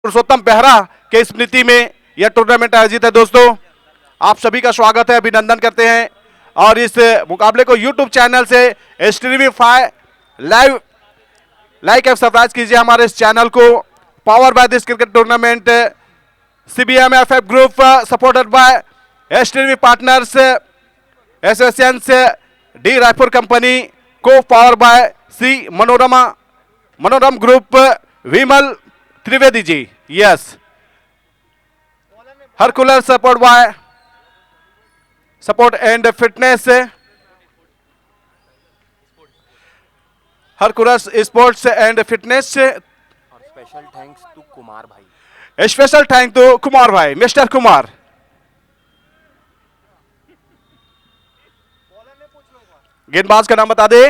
पुरुषोत्तम बेहरा के स्मृति में यह टूर्नामेंट आयोजित है। दोस्तों आप सभी का स्वागत है, अभिनंदन करते हैं और इस मुकाबले को यूट्यूब चैनल से Streamify live like and subscribe कीजिए हमारे इस चैनल को। Power by this cricket tournament CBMFF group supported by STV partners associations D Raipur company को power by C Manoram group Vimal Trivedi ji. Yes Hercules support and fitness Hercules sports and fitness. और special thanks to Kumar भाई। Special thank to Kumar भाई, mister Kumar. गेंदबाज का नाम बता दे।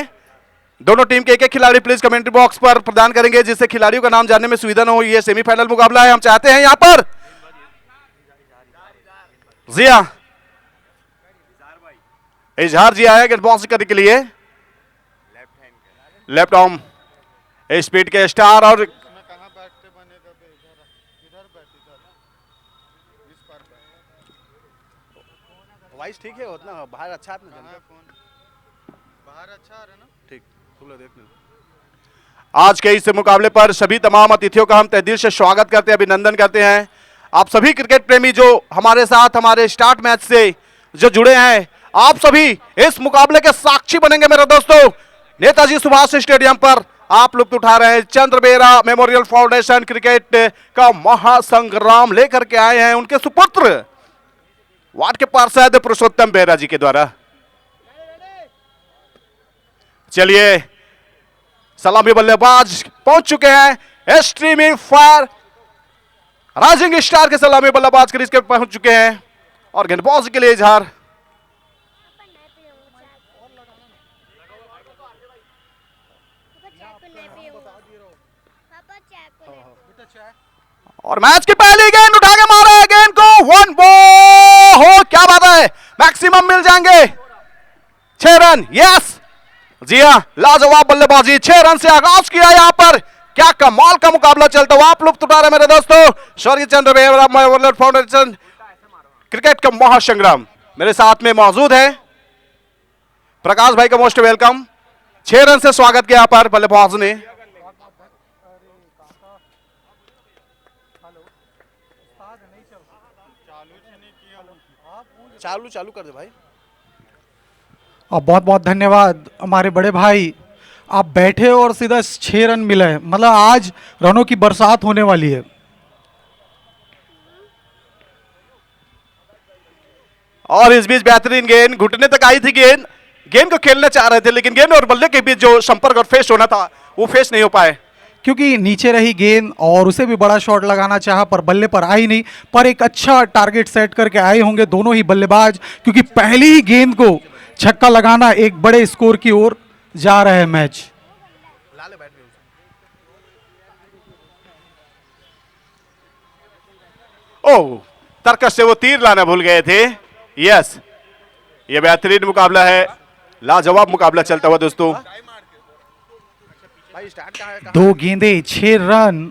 दोनों team के एक खिलाड़ी प्लीज कमेंट्री बॉक्स पर प्रदान करेंगे जिससे खिलाड़ियों का नाम जानने में सुविधा न हो। यह सेमीफाइनल मुकाबला है। हम चाहते हैं यहां पर जिया इजहार जी आया गेंदबाज करने के लिए। लेफ्ट आर्म स्पीड के स्टार और वॉइस ठीक है उतना बाहर अच्छा है बाहर अच्छा आ रहा है ना ठीक देखने। आज के इस मुकाबले पर सभी तमाम अतिथियों का हम तहे दिल से स्वागत करते हैं, अभिनंदन करते हैं। आप सभी क्रिकेट प्रेमी जो हमारे साथ हमारे स्टार्ट मैच से जो जुड़े हैं, आप सभी इस मुकाबले के साक्षी बनेंगे मेरे दोस्तों। नेताजी सुभाष स्टेडियम पर आप लुत्फ उठा रहे हैं। चंद्र बेहरा मेमोरियल फाउंडेशन क्रिकेट का महासंग्राम लेकर के आए हैं उनके सुपुत्र वार्ड के पार्षद पुरुषोत्तम बेहरा जी के द्वारा। चलिए सलामी बल्लेबाज पहुंच चुके हैं। स्ट्रीमिंग फायर राइजिंग स्टार के सलामी बल्लेबाज क्रीज के पहुंच चुके हैं और गेंदबाज के लिए इजहार। और मैच की पहली गेंद उठा के मारा है गेंद को। वन बॉल हो, क्या बात है, मैक्सिमम मिल जाएंगे 6 रन। यस जी हाँ, लाजवाब बल्लेबाजी। 6 रन से आगाज किया यहां पर। क्या कमाल का मुकाबला चलता हुआ आप लुत्फ उठा रहे मेरे दोस्तों। स्वर्गीय चंद्र बेहरा मेमोरियल फाउंडेशन क्रिकेट का महासंग्राम मेरे साथ में मौजूद है। प्रकाश भाई का मोस्ट वेलकम। 6 रन से स्वागत किया यहां पर बल्लेबाज ने। चालू कर दे भाई। और बहुत बहुत धन्यवाद हमारे बड़े भाई, आप बैठे और सीधा 6 रन मिला है। मतलब आज रनों की बरसात होने वाली है। और इस बीच बेहतरीन गेंद घुटने तक आई थी। गेंद को खेलना चाह रहे थे लेकिन गेंद और बल्ले के बीच जो संपर्क और फेस होना था वो फेस नहीं हो पाए क्योंकि नीचे रही गेंद और उसे भी बड़ा शॉट लगाना चाहा पर बल्ले पर आई नहीं। पर एक अच्छा टारगेट सेट करके आए होंगे दोनों ही बल्लेबाज, क्योंकि पहली ही गेंद को छक्का लगाना एक बड़े स्कोर की ओर जा रहा है मैच। ओह, तर्कश से वो तीर लाना भूल गए थे। यस, ये बेहतरीन मुकाबला है, लाजवाब मुकाबला चलता हुआ दोस्तों। 2 गेंदें 6 रन।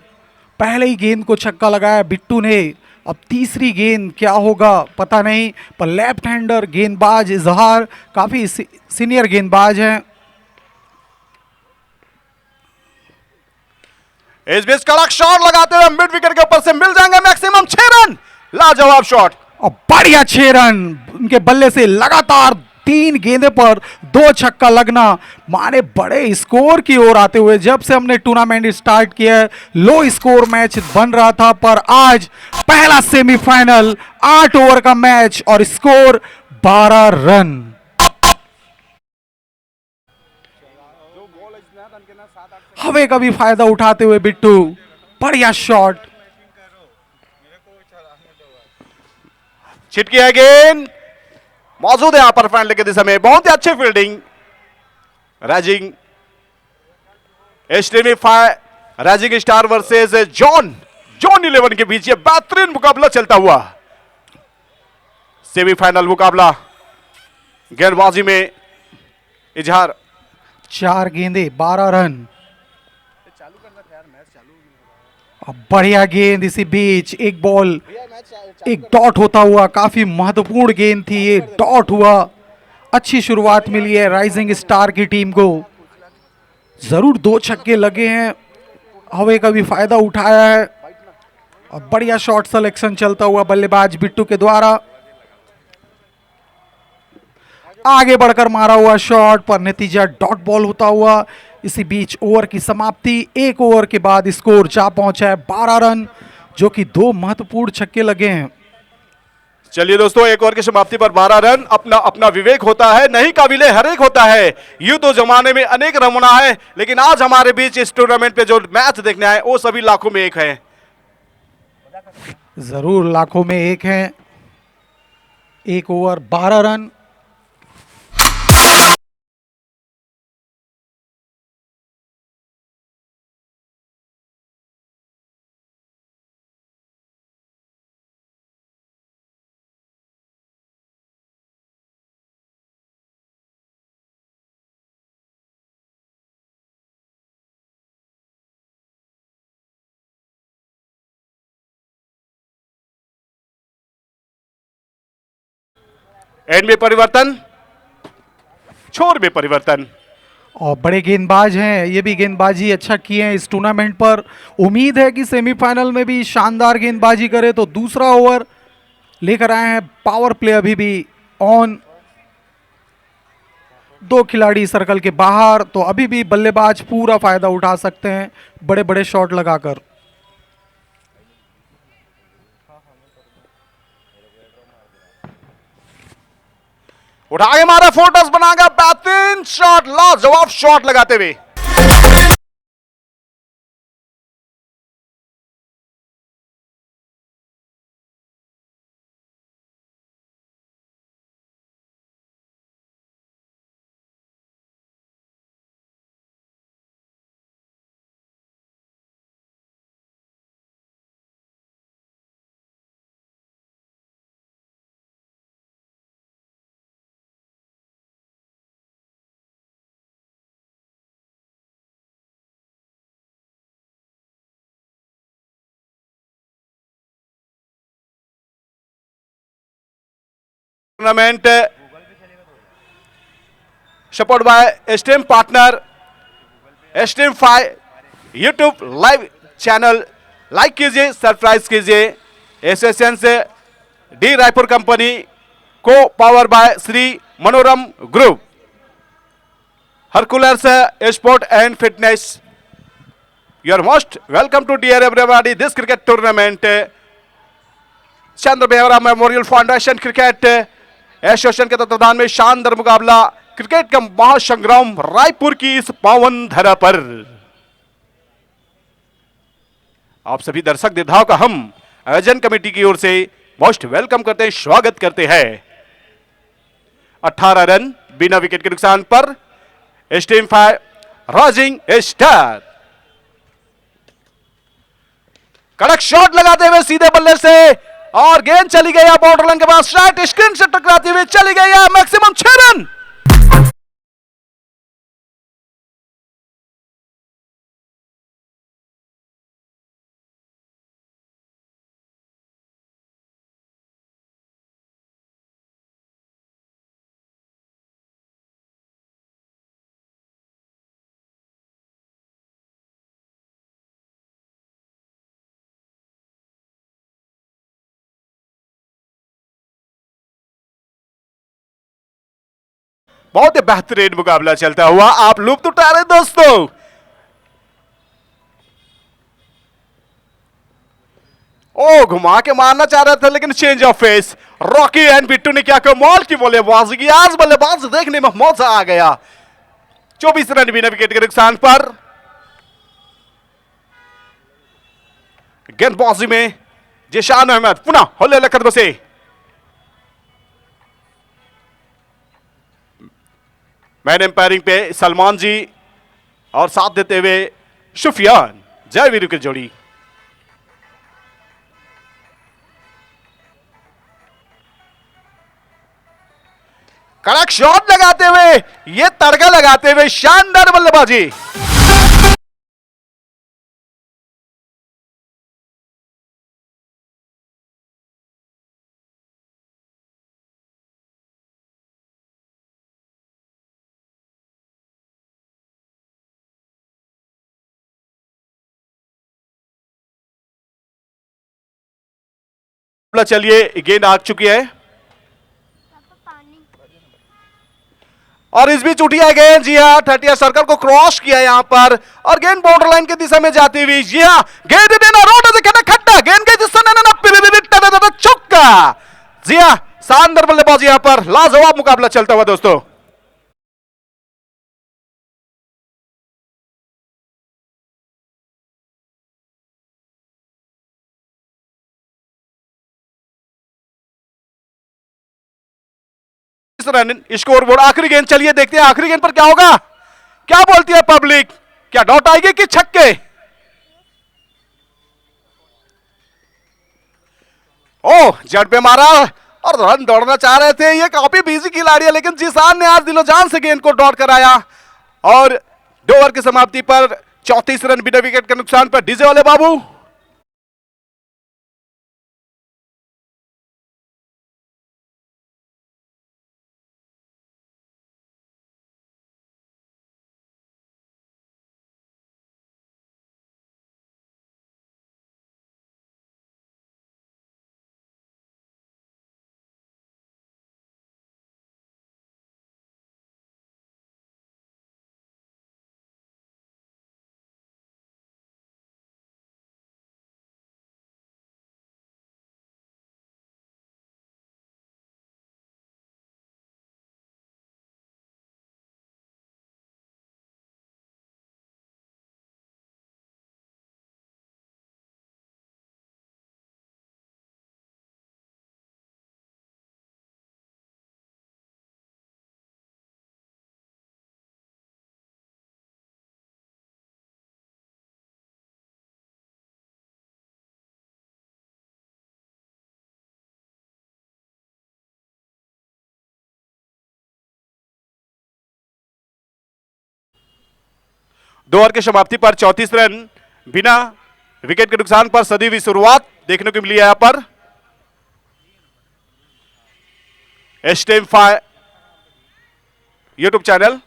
पहले ही गेंद को छक्का लगाया बिट्टू ने। अब तीसरी गेंद क्या होगा पता नहीं, पर लेफ्ट हैंडर गेंदबाज इजहार काफी सीनियर गेंदबाज हैं। इस बीच कड़क शॉट लगाते हुए मिड विकेट के ऊपर से मिल जाएंगे मैक्सिमम 6 रन। लाजवाब शॉट और बढ़िया 6 रन उनके बल्ले से। लगातार 3 गेंदे पर 2 छक्का लगना माने बड़े स्कोर की ओर आते हुए। जब से हमने टूर्नामेंट स्टार्ट किया है लो स्कोर मैच बन रहा था, पर आज पहला सेमीफाइनल 8 ओवर का मैच और स्कोर 12 रन। हवे का भी फायदा उठाते हुए बिट्टू, बढ़िया शॉट। छिटकी है गेंद, मौजूद है यहां पर फाइनल के दिशा में। बहुत ही अच्छी fielding. Rising rising star versus John 11 के बीच ये बेहतरीन मुकाबला चलता हुआ। सेमीफाइनल मुकाबला गेंदबाजी में इजहार। 4 गेंदे 12 रन। अब बढ़िया गेंद इसी बीच, एक बॉल एक डॉट होता हुआ, काफी महत्वपूर्ण गेंद थी ये, डॉट हुआ। अच्छी शुरुआत मिली है राइजिंग स्टार की टीम को, जरूर 2 छक्के लगे हैं, हवे का भी फायदा उठाया है और बढ़िया शॉट सिलेक्शन चलता हुआ बल्लेबाज बिट्टू के द्वारा। आगे बढ़कर मारा हुआ शॉट पर नतीजा डॉट बॉल होता हुआ। इसी बीच ओवर की समाप्ति, 1 ओवर के बाद स्कोर जा पहुंचा है 12 रन, जो कि 2 महत्वपूर्ण छक्के लगे हैं। चलिए दोस्तों, 1 ओवर की समाप्ति पर 12 रन। अपना अपना विवेक होता है, नहीं काबिले हर एक होता है। यूं तो जमाने में अनेक रमना है, लेकिन आज हमारे बीच इस टूर्नामेंट पे जो मैच देखने आए वो सभी लाखों में एक है। जरूर लाखों में एक है। 1 ओवर 12 रन। एंड में परिवर्तन, छोर में परिवर्तन। और बड़े गेंदबाज हैं, ये भी गेंदबाजी अच्छा किए हैं इस टूर्नामेंट पर। उम्मीद है कि सेमीफाइनल में भी शानदार गेंदबाजी करे। तो दूसरा ओवर लेकर आए हैं, पावर प्ले अभी भी ऑन। 2 खिलाड़ी सर्कल के बाहर, तो अभी भी बल्लेबाज पूरा फायदा उठा सकते हैं बड़े बड़े शॉट लगाकर। उठा के मारा, फोर्टस बनाकर बेहतरीन शॉट, लाजवाब शॉट लगाते हुए। Tournament support by stem partner stem 5 YouTube live channel. Like कीजिए, सब्सक्राइब कीजिए। एसोसिएशन से डी रायपुर कंपनी को power by Shri Manoram group, Hercules sport and fitness. You are most welcome to dear everybody this cricket tournament. Chandra Behera memorial foundation cricket association के तत्वाधान में शानदार मुकाबला, cricket का महासंग्राम रायपुर की इस पावन धरा पर। आप सभी दर्शक योद्धाओं का हम आयोजन कमेटी की ओर से मोस्ट वेलकम करते हैं, स्वागत करते हैं। 18 रन बिना विकेट के नुकसान पर स्टीम 5 राइजिंग स्टार कड़क शॉट लगाते हुए सीधे बल्ले से, और गेंद चली गई है बॉर्डर लाइन के पास, स्ट्राइट स्क्रीन से टकराती हुई चली गई है, मैक्सिमम 6 रन। बहुत ही बेहतरीन मुकाबला चलता हुआ, आप लुत्फ उठा रहे दोस्तों। ओ घुमा के मारना चाह रहा था, लेकिन change of face. Rocky and Bittu ने क्या कमाल की बल्लेबाजी की, आज बल्लेबाज देखने में मजा आ गया। 24 रन बिना विकेट के नुकसान पर। गेंदबाजी में जिशान अहमद पुनः होले लखत बसे, मैन एम्पायरिंग पे सलमान जी और साथ देते हुए सुफियान जयवीर की जोड़ी। कड़क शॉट लगाते हुए, ये तड़का लगाते हुए शानदार बल्लेबाजी। प्लस चलिए गेंद आ चुकी है और इस बीच उठी है गेंद। जी हाँ, 30 सर्कल को क्रॉस किया यहां पर और गेंद बॉर्डर लाइन की दिशा में जाती हुई। जी हाँ, गेंद देना रोड से कहना खड्डा गेंद के जिससे ना चौका। जी हाँ, शानदार बल्लेबाजी यहां पर, लाजवाब मुकाबला चलता हुआ दोस्तों। रन स्कोर बोर्ड, आखिरी गेंद, चलिए देखते हैं आखिरी गेंद पर क्या होगा। क्या बोलती है पब्लिक, क्या डॉट आएगी कि छक्के? ओह, जड़ पे मारा और रन दौड़ना चाह रहे थे। ये काफी बिजी खिलाड़ी है, लेकिन जीसान ने आज दिलो जान से गेंद को डॉट कराया और 2 ओवर की समाप्ति पर 34 रन बिना विकेट के नुकसान पर डीजे वाले बाबू। दो ओवर की समाप्ति पर 34 रन बिना विकेट के नुकसान पर सदी हुई शुरुआत देखने को मिली है यहां पर। एस्टेम 5 यूट्यूब चैनल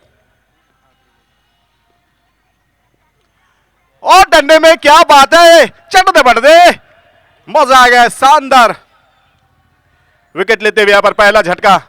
और डंडे में क्या बात है, चट दे बढ़ दे, मजा आ गया, शानदार विकेट लेते हुए यहां पर पहला झटका।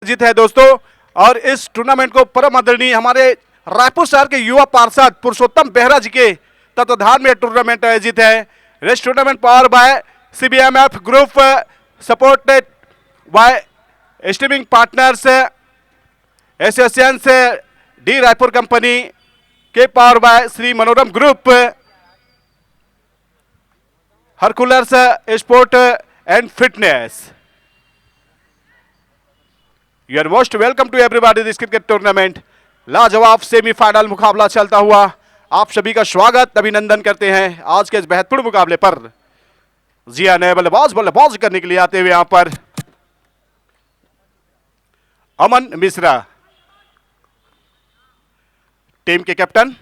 जीत है दोस्तों और इस टूर्नामेंट को परम आदरणीय हमारे रायपुर शहर के युवा पार्षद पुरुषोत्तम बेहरा जी के तत्वाधान में टूर्नामेंट आयोजित है। This tournament power by CBMF group, supported by streaming partners association से डी रायपुर कंपनी के, power by Shri Manoram group, Hercules sport and fitness. You are most welcome to everybody this cricket tournament. लाजवाब सेमीफाइनल मुकाबला चलता हुआ, आप सभी का स्वागत अभिनंदन करते हैं आज के इस बेहतरीन मुकाबले पर। जी हाँ, नए बल्लेबाज करने के लिए आते हुए यहां पर अमन मिश्रा, टीम के कैप्टन।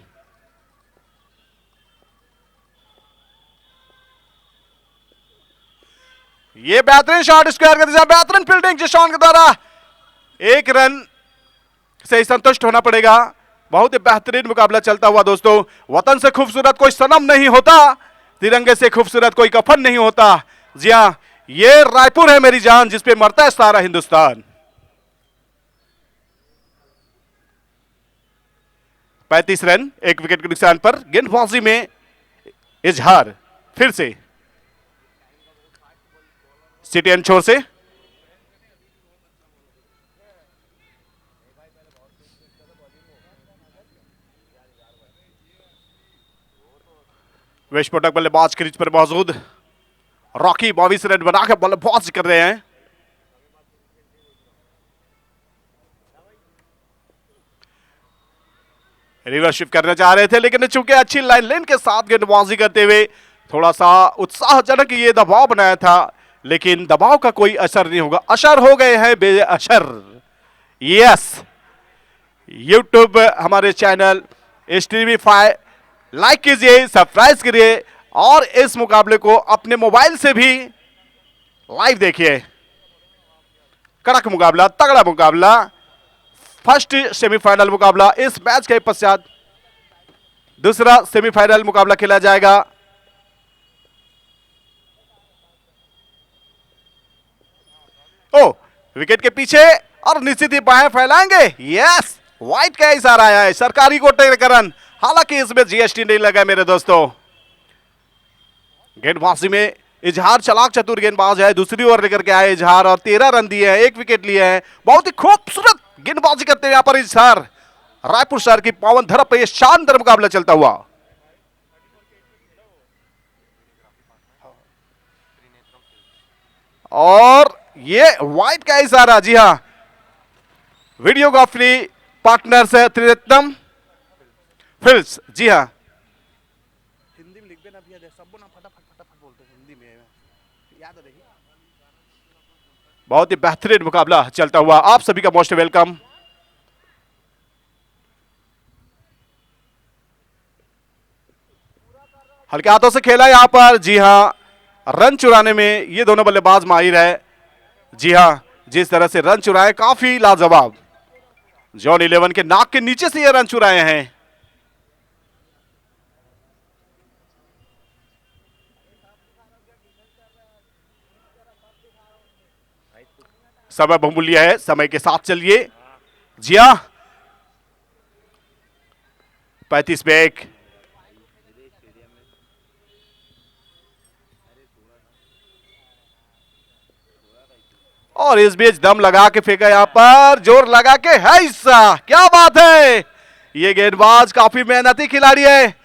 ये बेहतरीन शॉट स्क्वायर कर दिया, बेहतरीन फील्डिंग जिशान के द्वारा, 1 रन से संतुष्ट होना पड़ेगा। बहुत ही बेहतरीन मुकाबला चलता हुआ दोस्तों। वतन से खूबसूरत कोई सनम नहीं होता, तिरंगे से खूबसूरत कोई कफन नहीं होता। जी हां, ये रायपुर है मेरी जान, जिस पे मरता है सारा हिंदुस्तान। 35 रन 1 विकेट के नुकसान पर गेंदबाजी में इजहार फिर से सिटी एंड छोर से। विस्फोटक बल्लेबाज क्रीज पर मौजूद रॉकी 22 रन बनाकर बल्लेबाज कर रहे हैं। रिवर्स शिफ्ट करना चाह रहे थे, लेकिन चूंकि अच्छी लाइन लेन के साथ गेंदबाजी करते हुए थोड़ा सा उत्साहजनक ये दबाव बनाया था, लेकिन दबाव का कोई असर नहीं होगा। असर हो गए हैं बेअसर। यस, यूट्यूब हमारे चैनल स्ट्रीमीफाई लाइक कीजिए, सब्सक्राइब करिए और इस मुकाबले को अपने मोबाइल से भी लाइव देखिए। कड़क मुकाबला, तगड़ा मुकाबला, फर्स्ट सेमीफाइनल मुकाबला। इस मैच के पश्चात दूसरा सेमीफाइनल मुकाबला खेला जाएगा। ओ, विकेट के पीछे और निश्चित ही बाहें फैलाएंगे। यस, व्हाइट का इशारा आया है, सरकारी को टेकरन। हालांकि इसमें जीएसटी नहीं लगा मेरे दोस्तों। गेंदबाजी में इजहार चालाक चतुर गेंदबाज है, दूसरी ओवर लेकर के आए इजहार और 13 रन दिए हैं, 1 विकेट लिए हैं। बहुत ही खूबसूरत गेंदबाजी करते हैं यहां पर इजहार। रायपुर शहर की पावन धरा पर यह शानदार मुकाबला चलता हुआ। और ये व्हाइट का इशारा, जी हां, वीडियोग्राफी पार्टनर्स है त्रिरत्नम फिल्म्स। जी हां, हिंदी में लिख देना भैया, सब ना फटाफट फटाफट बोलते हैं हिंदी में, याद रही। बहुत ही बेहतरीन मुकाबला चलता हुआ, आप सभी का मोस्ट वेलकम। हल्के हाथों से खेला यहां पर। जी हां, रन चुराने में ये दोनों बल्लेबाज माहिर है। जी हां, जिस तरह से रन चुराए काफी लाजवाब। जॉन 11 के नाक के नीचे से ये रन चुराए हैं। समय बहुमूल्य है, समय के साथ चलिए। जी हां, 35 पे 1। और इस बीच दम लगा के फेंका यहां पर, जोर लगा के है हिस्सा। क्या बात है, ये गेंदबाज काफी मेहनती खिलाड़ी है।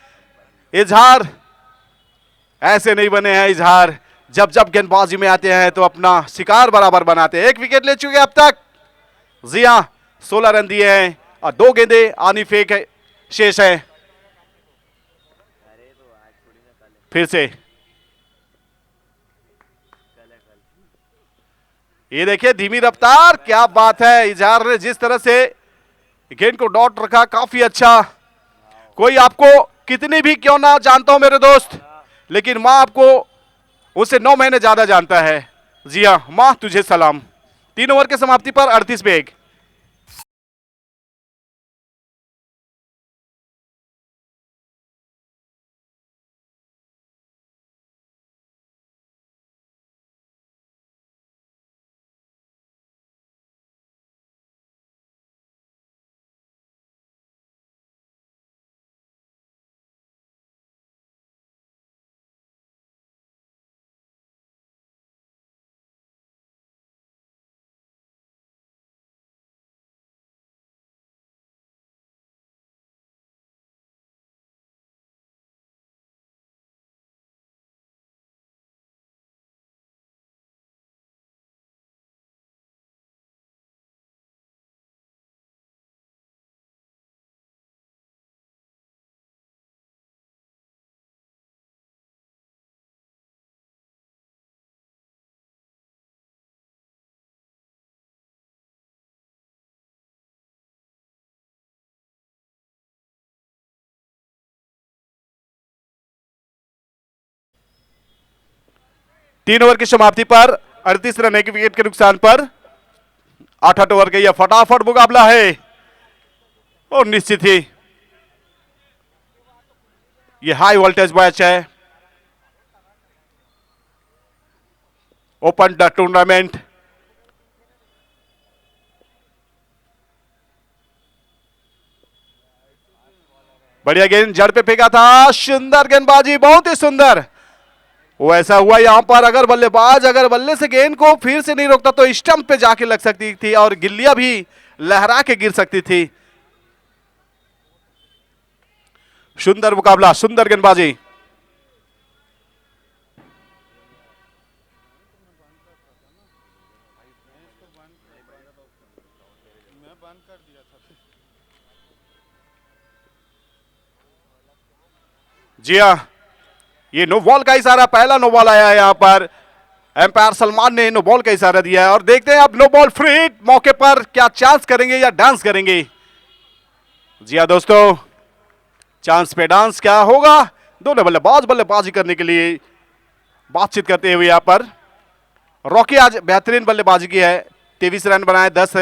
इजहार ऐसे नहीं बने हैं इजहार, जब जब गेंदबाजी में आते हैं तो अपना शिकार बराबर बनाते हैं। 1 विकेट ले चुके अब तक। जी हां, 16 रन दिए हैं और 2 गेंदे आनी फेंक शेष है। फिर से ये देखिए धीमी रफ्तार, क्या बात है। इजहार ने जिस तरह से गेंद को डॉट रखा, काफी अच्छा। कोई आपको कितनी भी क्यों ना जानता हो मेरे दोस्त, लेकिन मां आपको उसे 9 महीने ज्यादा जानता है। जी हां, मां तुझे सलाम। 3 ओवर के समाप्ति पर 38 पे 1। तीन ओवर की समाप्ति पर 38 रन, 1 विकेट के नुकसान पर 8 ओवर का यह फटाफट मुकाबला है। और निश्चित ही यह हाई वोल्टेज मैच है। Open the tournament. बढ़िया गेंद जड़ पे फेंका था, सुंदर गेंदबाजी, बहुत ही सुंदर। वो ऐसा हुआ यहां पर, अगर बल्लेबाज अगर बल्ले से गेंद को फिर से नहीं रोकता तो स्टंप पे जाके लग सकती थी और गिल्लियां भी लहरा के गिर सकती थी। सुंदर मुकाबला, सुंदर गेंदबाजी। जी हाँ, ये नो बॉल का इशारा, पहला नो बॉल आया है यहां पर। एम्पायर सलमान ने नो बॉल का इशारा दिया है और देखते हैं अब नो बॉल फ्री हिट मौके पर क्या चांस करेंगे या डांस करेंगे। जी हाँ दोस्तों, चांस पे डांस क्या होगा। दोनों बल्लेबाज बल्लेबाजी करने के लिए बातचीत करते हुए यहां पर। रॉकी आज बेहतरीन बल्लेबाजी की है, 23 रन बनाए, 10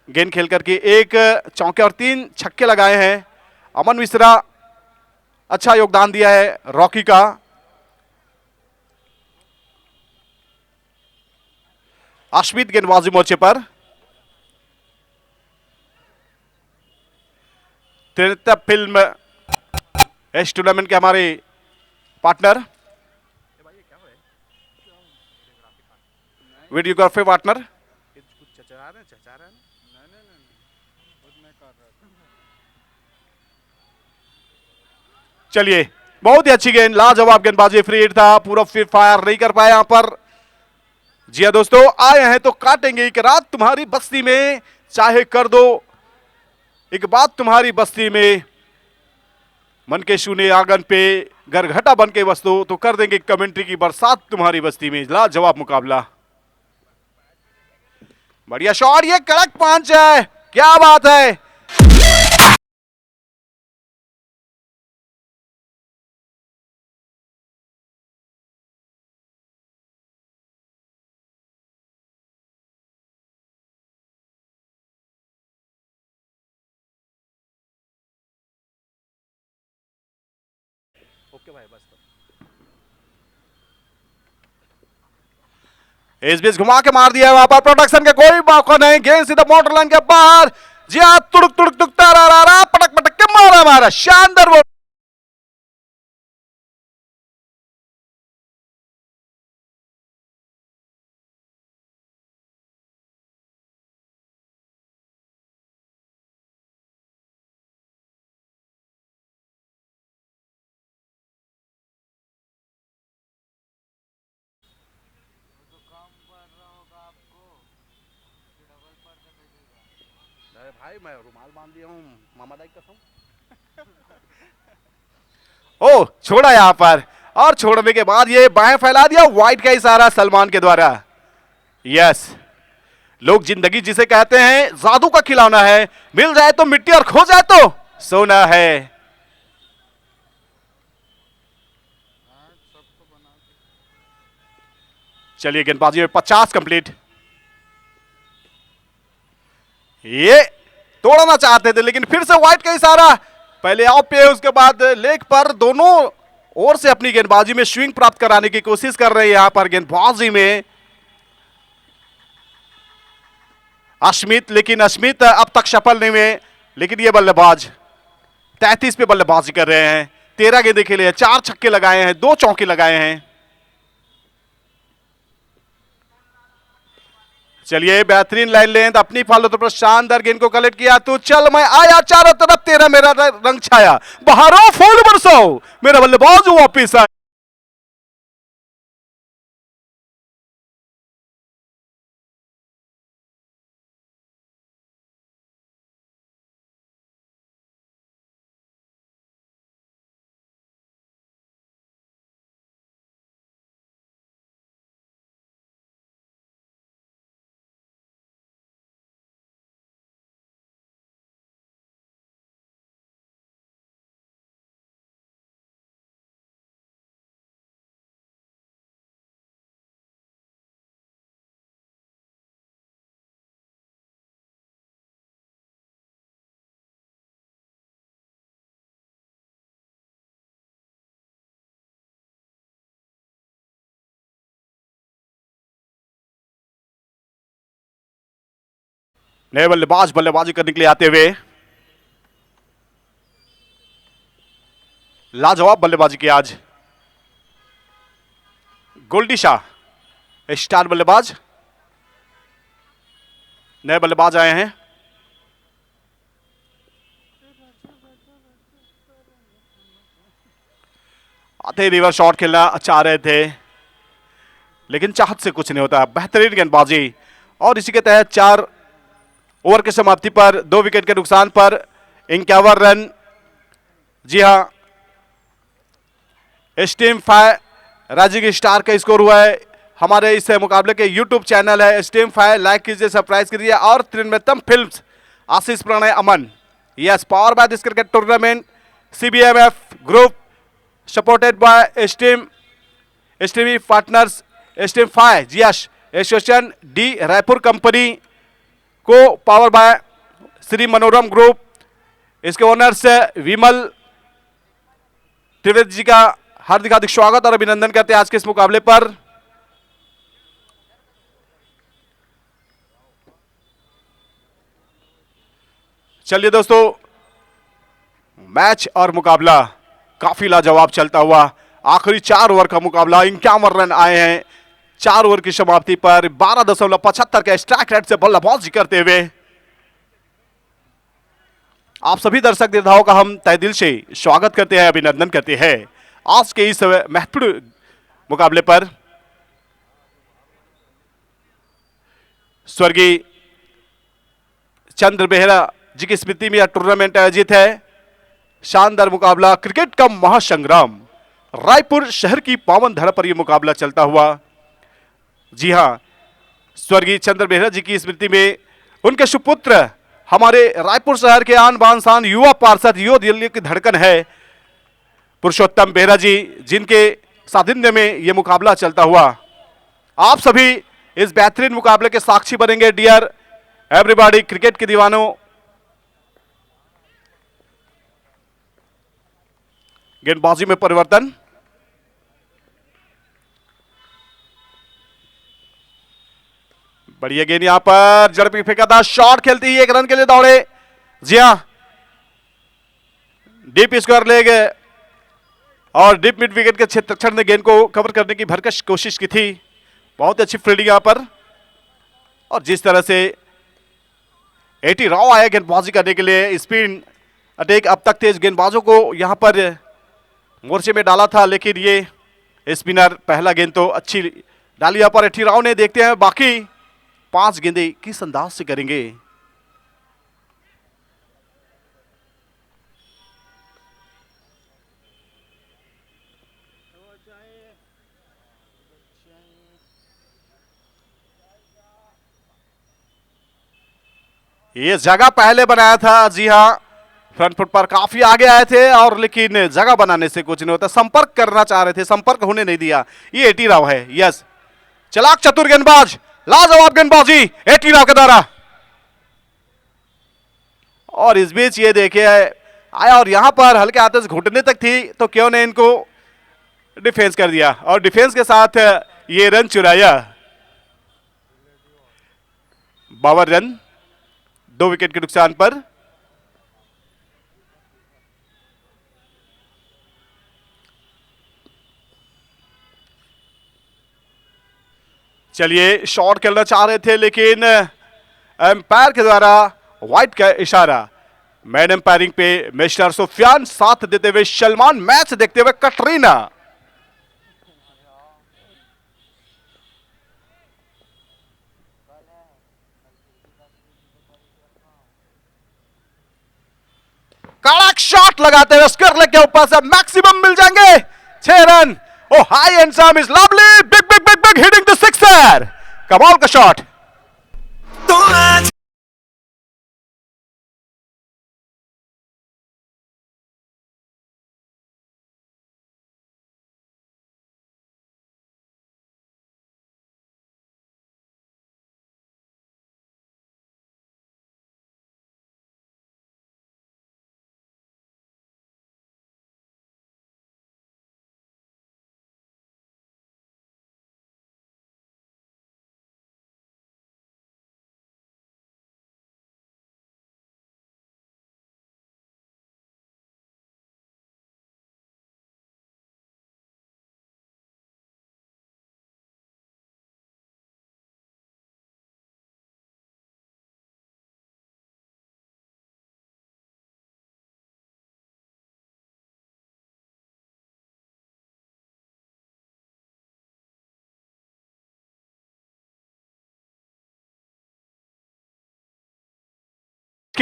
गेंद खेल करके, एक चौके और 3 छक्के लगाए हैं। अमन मिश्रा अच्छा योगदान दिया है रॉकी का। अश्मित गेंदबाजी मोर्चे पर। त्रिनेत्र फिल्म इस टूर्नामेंट के हमारे पार्टनर, वीडियोग्राफी पार्टनर। चलिए, बहुत ही अच्छी गेंद, लाजवाब गेंदबाजी, फ्री हिट था, पूरा फिर फायर नहीं कर पाया यहां पर। जी हाँ दोस्तों, आए हैं तो काटेंगे एक रात तुम्हारी बस्ती में, चाहे कर दो एक बात तुम्हारी बस्ती में, मन के शूने आंगन पे गरघटा बन के वस्तु, तो कर देंगे कमेंट्री की बरसात तुम्हारी बस्ती में। लाजवाब मुकाबला, बढ़िया शॉट, ये कड़क पांच है, क्या बात है। ओके भाई, बस इस बीच घुमा के मार दिया है वहां पर, प्रोटेक्शन का कोई मौका नहीं, गेंद सीधा मोटर लाइन के बाहर। जी हाँ, तुड़क तुड़क तुड़कता रहा, पटक पटक के मारा मारा, शानदार बॉल। भाई मैं रुमाल बांध दिया हूँ, मामा दाई कसम। ओ छोड़ा यहां पर, और छोड़ने के बाद ये बाएं फैला दिया, वाइट का इशारा सलमान के द्वारा। यस, लोग जिंदगी जिसे कहते हैं जादू का खिलौना है, मिल जाए तो मिट्टी और खो जाए तो सोना है। चलिए, गेंदबाजी में 50 कंप्लीट। ये तोड़ना चाहते थे लेकिन फिर से व्हाइट का इशारा, पहले ऑफ पे उसके बाद लेग पर, दोनों ओर से अपनी गेंदबाजी में स्विंग प्राप्त कराने की कोशिश कर रहे हैं यहां पर गेंदबाजी में अश्मित, लेकिन अश्मित अब तक सफल नहीं हुए। लेकिन ये बल्लेबाज 33 पे बल्लेबाजी कर रहे हैं, 13 गेंदें खेले हैं, 4 छक्के लगाए हैं, 2 चौके लगाए हैं। चलिए, बेहतरीन लाइन लेंथ, अपनी फॉलो पर शानदार गेंद को कलेक्ट किया, तो चल मैं आया चारों तरफ, तेरा मेरा रंग छाया, बहारों फूल बरसो, मेरा बल्लेबाज वापिस आया। नए बल्लेबाज बल्लेबाजी करने के लिए आते हुए, लाजवाब बल्लेबाजी की आज गोल्डी शाह, स्टार बल्लेबाज। नए बल्लेबाज आए हैं, आते रिवर शॉट खेलना चाह रहे थे लेकिन चाहत से कुछ नहीं होता। बेहतरीन गेंदबाजी, और इसी के तहत 4 ओवर की समाप्ति पर 2 विकेट के नुकसान पर 51 रन। जी हां, स्टीम 5 राज्य की स्टार का स्कोर हुआ है। हमारे इस मुकाबले के यूट्यूब चैनल है स्टीम 5, लाइक कीजिए, सब्सक्राइब कीजिए। और Trinetram films, Ashish Pranay Aman, yes, power by this cricket tournament, CBMF group supported by streaming partners, steam 5 yes, association D Raipur company को power by Shri Manoram group. इसके ओनर्स विमल त्रिवेदी जी का हार्दिक हार्दिक स्वागत और अभिनंदन करते हैं आज के इस मुकाबले पर। चलिए दोस्तों, मैच और मुकाबला काफी लाजवाब चलता हुआ, आखिरी 4 ओवर का मुकाबला, 51 रन आए हैं 4 ओवर की समाप्ति पर। 12.75 के स्ट्राइक रेट से बल्लेबाजी करते हुए आप सभी दर्शक योद्धाओं का हम तहे दिल से स्वागत करते हैं, अभिनंदन करते हैं आज के इस महत्वपूर्ण मुकाबले पर। स्वर्गीय चंद्र बेहरा जी की स्मृति में यह टूर्नामेंट आयोजित है। शानदार मुकाबला, क्रिकेट का महासंग्राम, रायपुर शहर की पावन धरा पर यह मुकाबला चलता हुआ। जी हां, स्वर्गीय चंद्र बेहरा जी की स्मृति में उनके सुपुत्र, हमारे रायपुर शहर के आन बान शान युवा पार्षद, युवा दिल्ली की धड़कन है पुरुषोत्तम बेहरा जी, जिनके सानिध्य में यह मुकाबला चलता हुआ। आप सभी इस बेहतरीन मुकाबले के साक्षी बनेंगे डियर एवरीबॉडी, क्रिकेट के दीवानों। गेंदबाजी में परिवर्तन, बढ़िया गेंद, यहां पर झड़पी फेंका था, शॉट खेलती ही 1 रन के लिए दौड़े। जी हां, डीप स्क्वायर ले गए और डीप मिड विकेट के क्षेत्ररक्षण ने गेंद को कवर करने की भरकश कोशिश की थी। बहुत अच्छी फील्डिंग यहां पर, और जिस तरह से एटी राव आया गेंदबाजी करने के लिए, स्पिन अटैक अब तक तेज गेंदबाजों को यहां पर मोर्चे में डाला था, लेकिन ये स्पिनर पहला गेंद तो अच्छी डाली यहां पर एटी राव ने। देखते हैं बाकी 5 गेंदें किस अंदाज से करेंगे। ये जगह पहले बनाया था, जी हां, फ्रंट फुट पर काफी आगे आए थे, और लेकिन जगह बनाने से कुछ नहीं होता, संपर्क करना चाह रहे थे, संपर्क होने नहीं दिया। ये एटी राव है, यस, चलाक चतुर गेंदबाज, लाजवाब गेंदबाजी एटी राव के द्वारा। और इस बीच ये देखिए आया और यहां पर हल्के हाथों से घुटने तक थी, तो क्यों ने इनको डिफेंस कर दिया और डिफेंस के साथ ये रन चुराया। 52 रन 2 विकेट के नुकसान पर। चलिए, शॉट खेलना चाह रहे थे, लेकिन एम्पायर के द्वारा वाइड का इशारा। मैन एम्पायरिंग पे मिस्टर सुफियान, साथ देते हुए सलमान, मैच देखते हुए कटरीना। कड़क शॉट लगाते हुए स्क्वायर लेग के ऊपर से मैक्सिमम मिल जाएंगे 6 run. Oh high and some is lovely, big big big big hitting the sixer, कमाल का शॉट।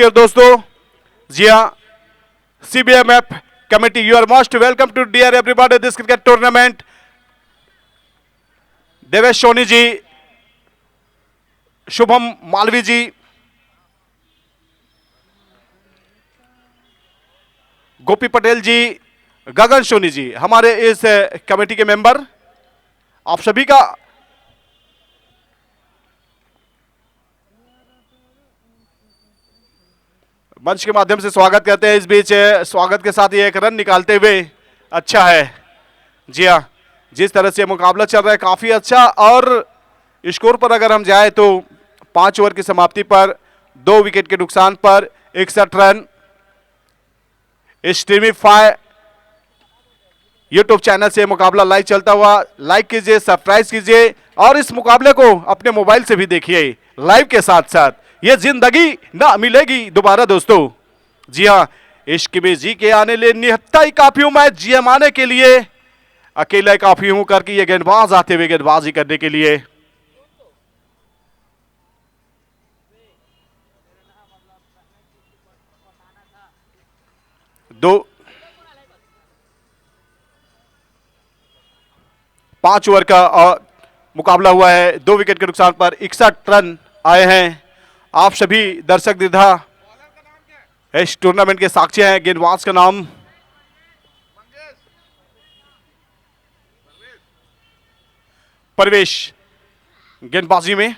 दोस्तों, जी हां, CBMF committee. You are most welcome to dear everybody this cricket tournament. Devesh Soni ji, Shubham Malvi जी, गोपी पटेल जी, गगन सोनी जी, हमारे इस कमेटी के मेंबर, आप सभी का मंच के माध्यम से स्वागत करते हैं। इस बीच स्वागत के साथ ये एक रन निकालते हुए अच्छा है। जी हाँ, जिस तरह से मुकाबला चल रहा है काफी अच्छा। और स्कोर पर अगर हम जाए तो 5 ओवर की समाप्ति पर 2 विकेट के नुकसान पर 61 रन। स्ट्रीमिफाई यूट्यूब चैनल से मुकाबला लाइव चलता हुआ, लाइक कीजिए, सब्सक्राइब कीजिए और इस मुकाबले को अपने मोबाइल से भी देखिए लाइव के साथ साथ। ये जिंदगी ना मिलेगी दोबारा दोस्तों। जी हाँ, इश्क में जी के आने ले निहत्ता ही काफी हूं मैं, जी माने के लिए अकेला ही काफी हूं करके ये गेंदबाज आते हुए गेंदबाजी करने के लिए। दो 5 ओवर का मुकाबला हुआ है, 2 विकेट के नुकसान पर 61 रन आए हैं। आप सभी दर्शक दीर्घा इस टूर्नामेंट के साक्षी हैं। गेंदबाज का नाम परवेश गेंदबाजी में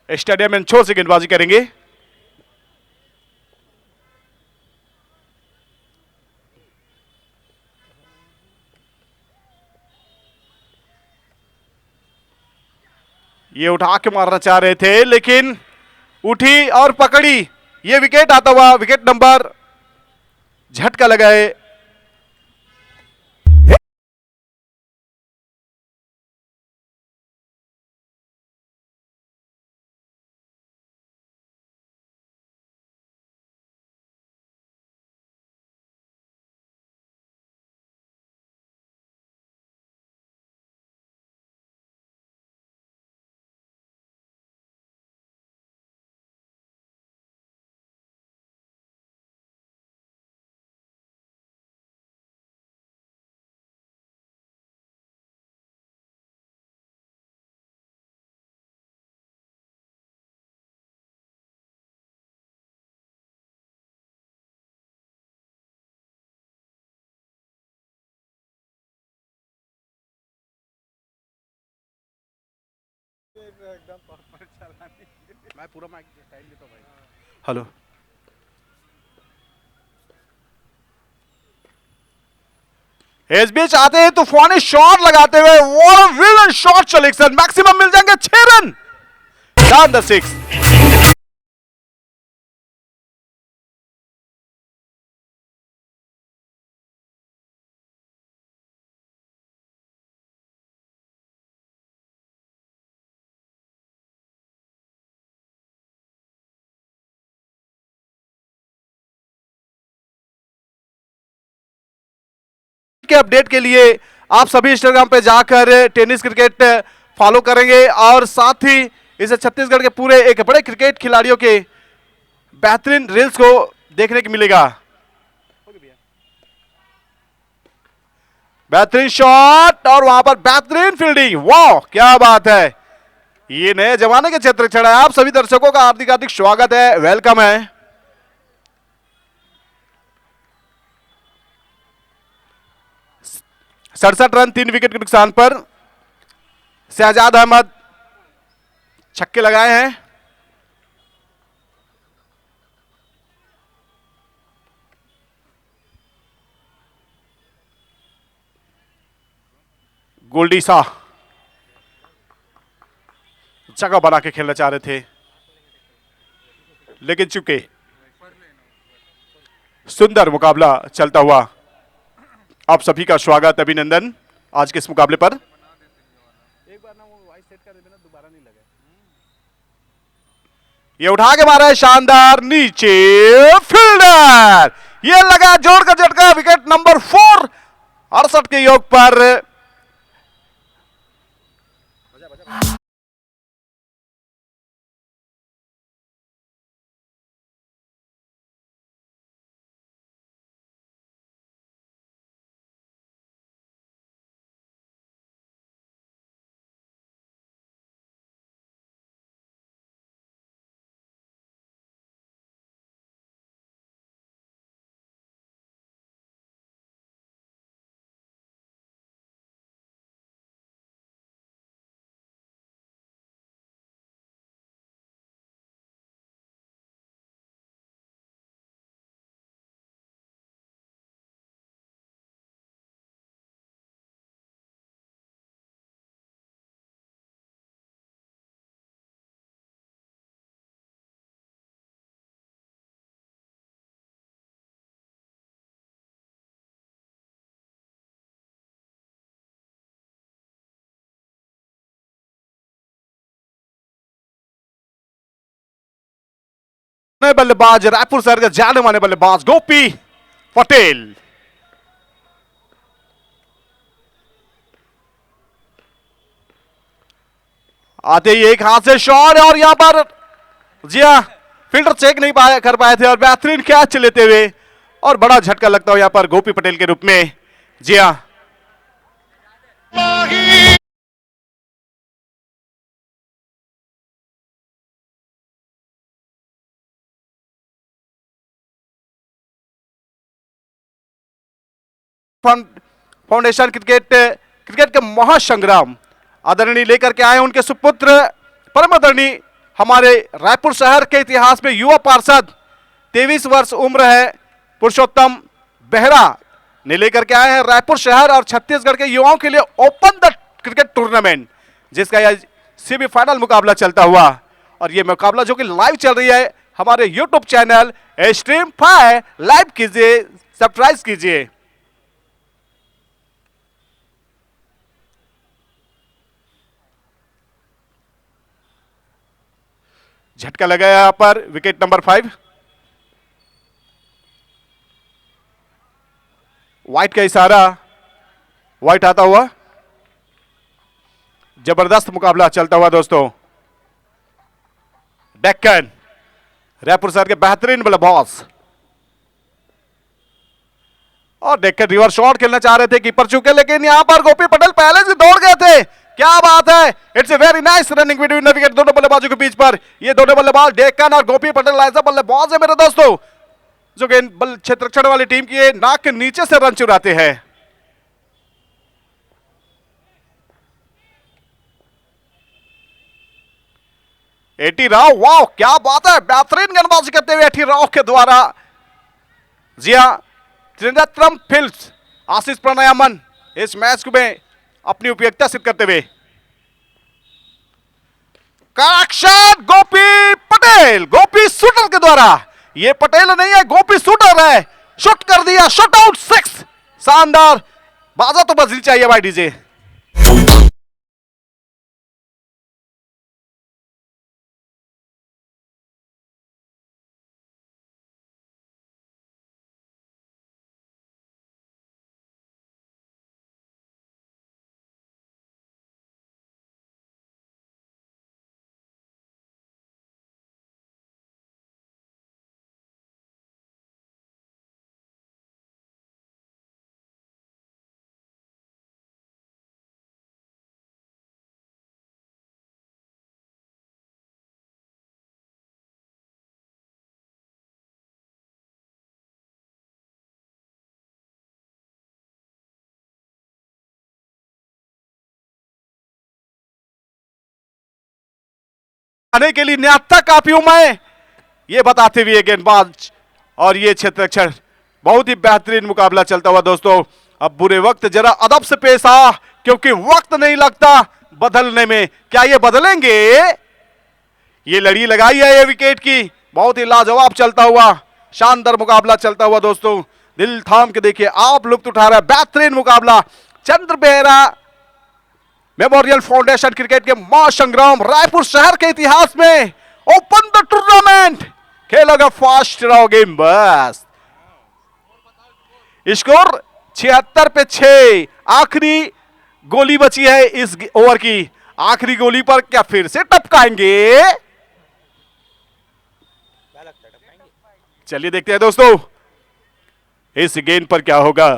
स्टेडियम में छोर से गेंदबाजी करेंगे। ये उठा के मारना चाह रहे थे लेकिन उठी और पकड़ी। ये विकेट आता हुआ, विकेट नंबर, झटका लगाए। मैं पूरा माइक टाइम देता हूं भाई। हेलो, इस बीच आते हैं तूफानी शॉट लगाते हुए, what a villain shot selection, maximum मिल जाएंगे 6 रन डाउन द 6। के अपडेट के लिए आप सभी इंस्टाग्राम पे जाकर टेनिस क्रिकेट फॉलो करेंगे और साथ ही इसे छत्तीसगढ़ के पूरे एक बड़े क्रिकेट खिलाड़ियों के बेहतरीन रील्स को देखने को मिलेगा। बेहतरीन शॉट और वहां पर बेहतरीन फील्डिंग, वाह क्या बात है। ये नए जमाने के क्षेत्र चढ़ा है। आप सभी दर्शकों का हार्दिक हार्दिक स्वागत है, वेलकम है। 67 रन 3 विकेट के नुकसान पर शहजाद अहमद छक्के लगाए हैं। गोल्डी शाह जगह बना के खेलना चाह रहे थे लेकिन चुके। सुंदर मुकाबला चलता हुआ, आप सभी का स्वागत, अभिनंदन आज के इस मुकाबले पर। एक बार ना वो वाइस सेट कर देना, दोबारा नहीं लगे। ये उठा के मारा है शानदार, नीचे फील्डर, ये लगा जोड़ का झटका, विकेट नंबर 4 68 के योग पर। नए बल्लेबाज रायपुर शहर के जाने माने बल्लेबाज गोपी पटेल। आते ही एक हाथ से शॉट और यहां पर जी हाँ फील्डर चेक नहीं कर पाए थे और बेहतरीन कैच लेते हुए और बड़ा झटका लगता हो यहां पर गोपी पटेल के रूप में। जी हाँ फाउंडेशन क्रिकेट के महासंग्राम आदरणीय लेकर के आए उनके सुपुत्र परम आदरणीय हमारे रायपुर शहर के इतिहास में युवा पार्षद 23 वर्ष उम्र है पुरुषोत्तम बेहरा ने लेकर के आए हैं रायपुर शहर और छत्तीसगढ़ के युवाओं के लिए ओपन द क्रिकेट टूर्नामेंट, जिसका यह सेमीफाइनल मुकाबला चलता हुआ और यह मुकाबला जो कि लाइव चल रही है हमारे यूट्यूब चैनल स्ट्रीम 5 लाइव कीजिए, सब्सक्राइब कीजिए। झटका लगा यहां पर विकेट नंबर 5। व्हाइट का इशारा, व्हाइट आता हुआ। जबरदस्त मुकाबला चलता हुआ दोस्तों। डेक्कन रायपुर शहर के बेहतरीन बल्लेबाज और डेक्कन रिवर्स शॉट खेलना चाह रहे थे कीपर चुके, लेकिन यहां पर गोपी पटेल पहले से दौड़ गए थे। क्या बात है, it's a very nice running between the wicket दोनों बल्लेबाजों के बीच पर। ये दोनों बल्लेबाज डेक्कन और गोपी पटेल ऐसा बल्लेबाज है मेरे दोस्तों जो कि क्षेत्ररक्षण वाली टीम की नाक के नीचे से रन चुराते हैं। एटी राव, वाह क्या बात है, बेहतरीन गेंदबाजी करते हुए एटी राव के द्वारा। जी हां त्रिनेत्रम फिल्म्स आशीष प्राणायामन इस मैच में अपनी उपयोगिता सिद्ध करते हुए। करेक्शन गोपी पटेल, गोपी शूटर के द्वारा। ये पटेल नहीं है, गोपी शूटर है। शॉट कर दिया, शॉट आउट 6। शानदार, बाजा तो बजनी चाहिए भाई डीजे। आने के लिए न्याता काफी हूं मैं, ये बताते हुए गेंदबाज और ये क्षेत्ररक्षण। बहुत ही बेहतरीन मुकाबला चलता हुआ दोस्तों। अब बुरे वक्त जरा अदब से पेश आ, क्योंकि वक्त नहीं लगता बदलने में। क्या ये बदलेंगे? ये लड़ी लगाई है ये विकेट की, बहुत ही लाजवाब चलता हुआ, शानदार मुकाबला चलता हुआ दोस्तों। दिल थाम के देखिए, आप लुत्फ उठा रहे हैं। बेहतरीन मुकाबला चंद्र बेहरा मेमोरियल फाउंडेशन क्रिकेट के महासंग्राम रायपुर शहर के इतिहास में ओपन द टूर्नामेंट खेलोगे फास्ट रहोगे बस। स्कोर 76 पे 6। आखिरी गोली बची है इस ओवर की। आखिरी गोली पर क्या फिर से टपकाएंगे? चलिए देखते हैं दोस्तों इस गेंद पर क्या होगा।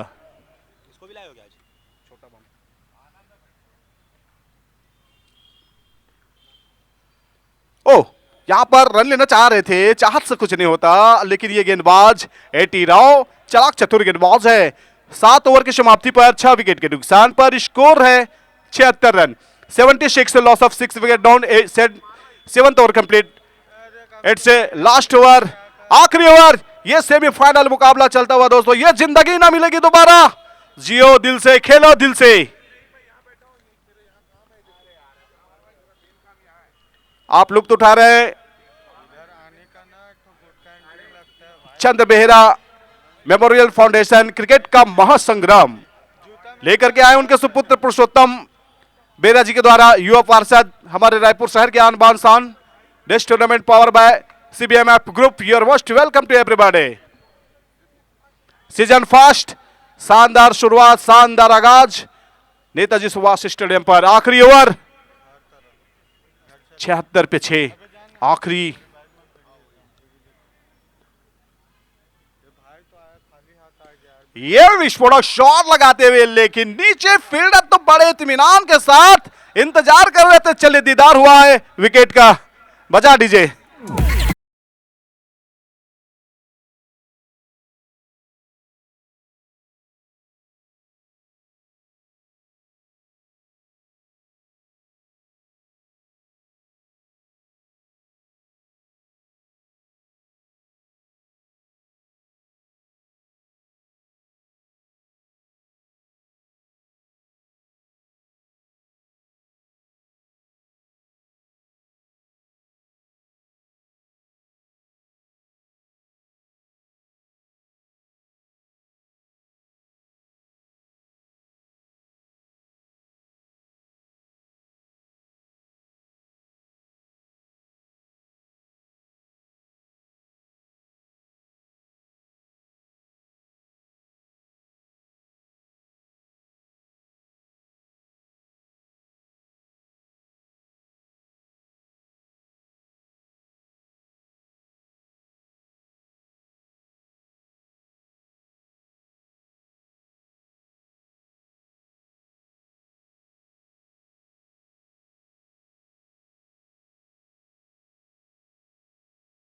ओह, यहां पर रन लेना चाह रहे थे, चाहत से कुछ नहीं होता, लेकिन ये गेंदबाज एटी राव चालाक चतुर गेंदबाज है। 7 ओवर की समाप्ति पर 6 विकेट के नुकसान पर स्कोर है 76 run, 76 loss of 6 wicket down. 7th over complete. It's a last over, आखिरी ओवर। ये सेमीफाइनल मुकाबला चलता हुआ दोस्तों। ये जिंदगी ना मिलेगी दोबारा। जियो दिल से, खेलो दिल से। आप लुत्फ उठा रहे हैं चंद्र बेहरा मेमोरियल फाउंडेशन क्रिकेट का महासंग्राम लेकर के आए उनके सुपुत्र पुरुषोत्तम बेहरा जी के द्वारा। युवा पार्षद हमारे रायपुर शहर के आन बान शान। Next tournament power bye CBMF Group, you're most welcome to everybody. Season first, शानदार शुरुआत, शानदार आगाज नेताजी सुभाष स्टेडियम पर। आखिरी ओवर 76 पे 6, आखिरी। ये विस्फोटक शॉट लगाते हुए, लेकिन नीचे फील्डर तो बड़े इत्मीनान के साथ इंतजार कर रहे थे। चलिए, दीदार हुआ है विकेट का। बजा डीजे।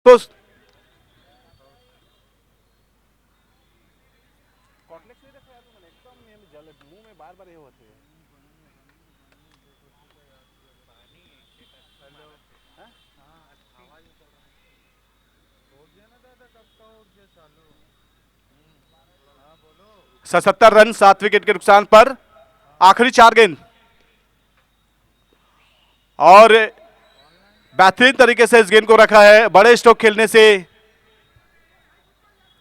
तो मुंह में बार-बार ये होते हैं। सतहत्तर रन 7 विकेट के नुकसान पर, आखिरी 4 गेंद। और बेहतरीन तरीके से इस गेंद को रखा है। बड़े स्ट्रोक खेलने से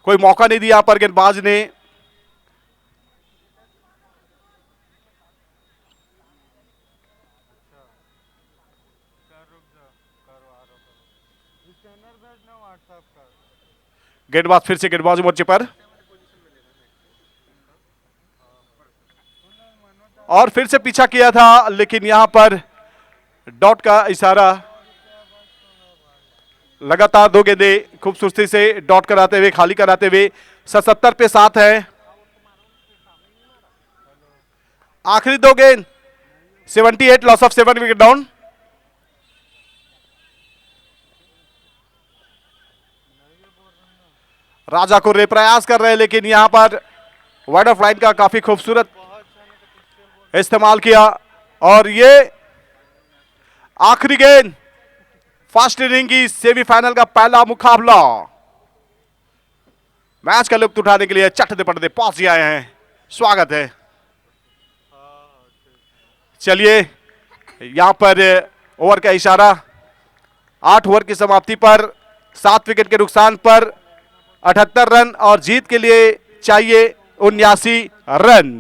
कोई मौका नहीं दिया पर गेंदबाज ने। गेंदबाज फिर से गेंदबाजी मोर्चे पर, और फिर से पीछा किया था, लेकिन यहां पर डॉट का इशारा। लगातार 2 गेंदें खूबसूरती से डॉट कराते हुए, खाली कराते हुए 77 पे 7 है। आखिरी 2 गेंद, 78, लॉस ऑफ 7 विकेट डाउन। राजा को रे प्रयास कर रहे हैं, लेकिन यहां पर वाइड ऑफ लाइन का काफी खूबसूरत इस्तेमाल किया। और ये आखिरी गेंद, फर्स्ट इनिंग की सेमीफाइनल का पहला मुकाबला। मैच का लुत्फ उठाने के लिए चटते पटते पहुंच आए हैं। स्वागत है। चलिए, यहां पर ओवर का इशारा। 8 ओवर की समाप्ति पर 7 विकेट के नुकसान पर 78 रन, और जीत के लिए चाहिए 79 रन।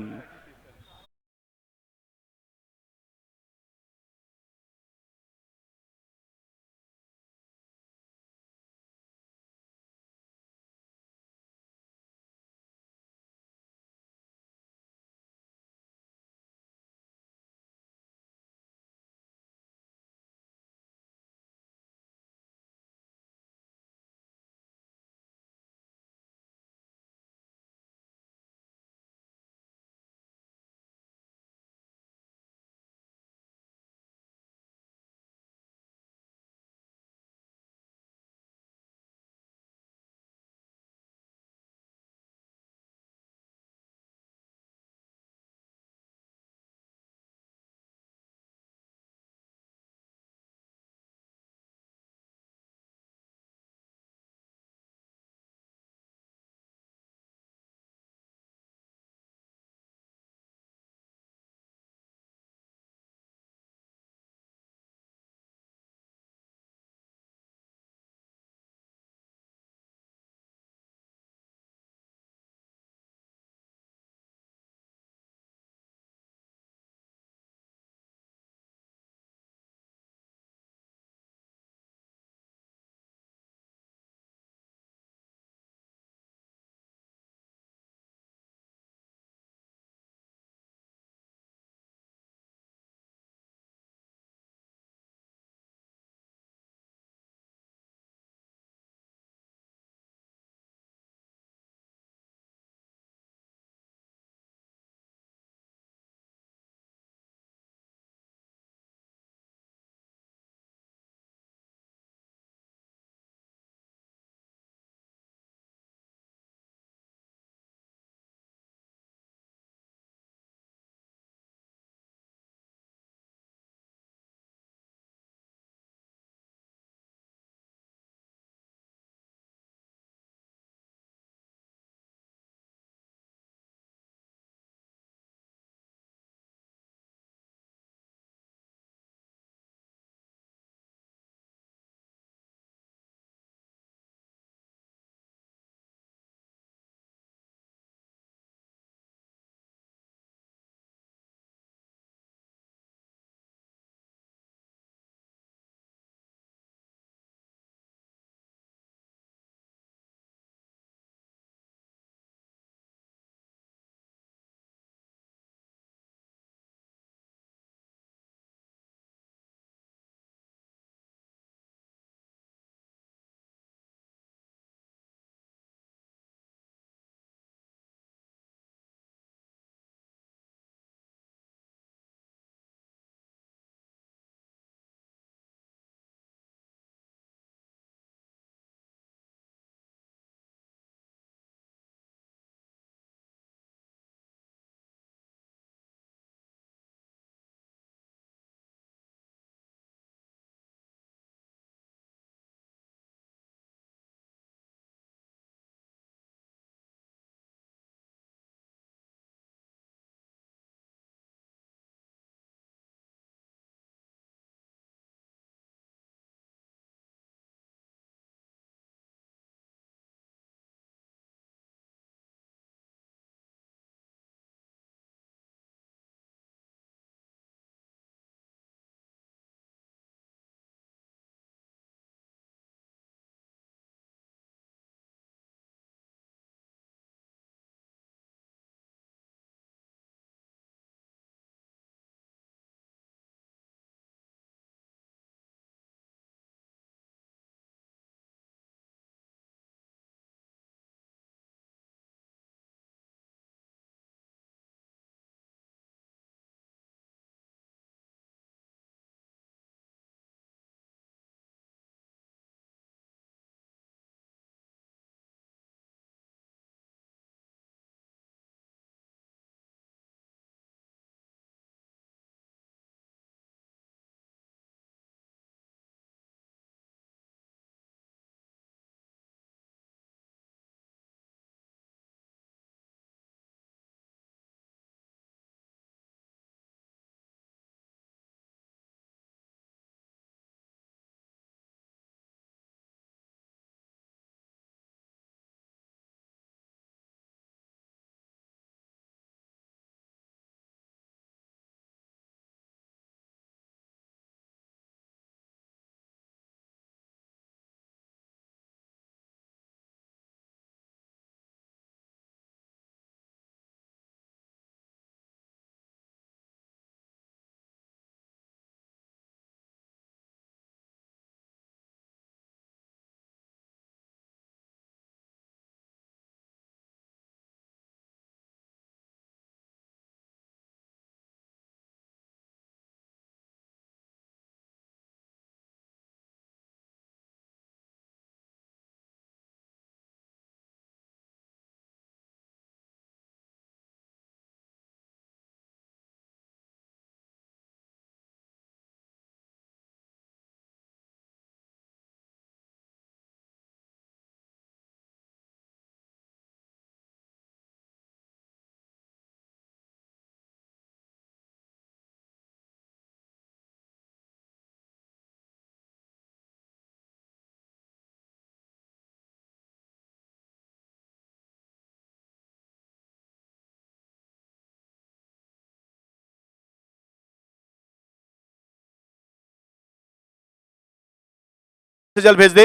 से जल्द भेज दे।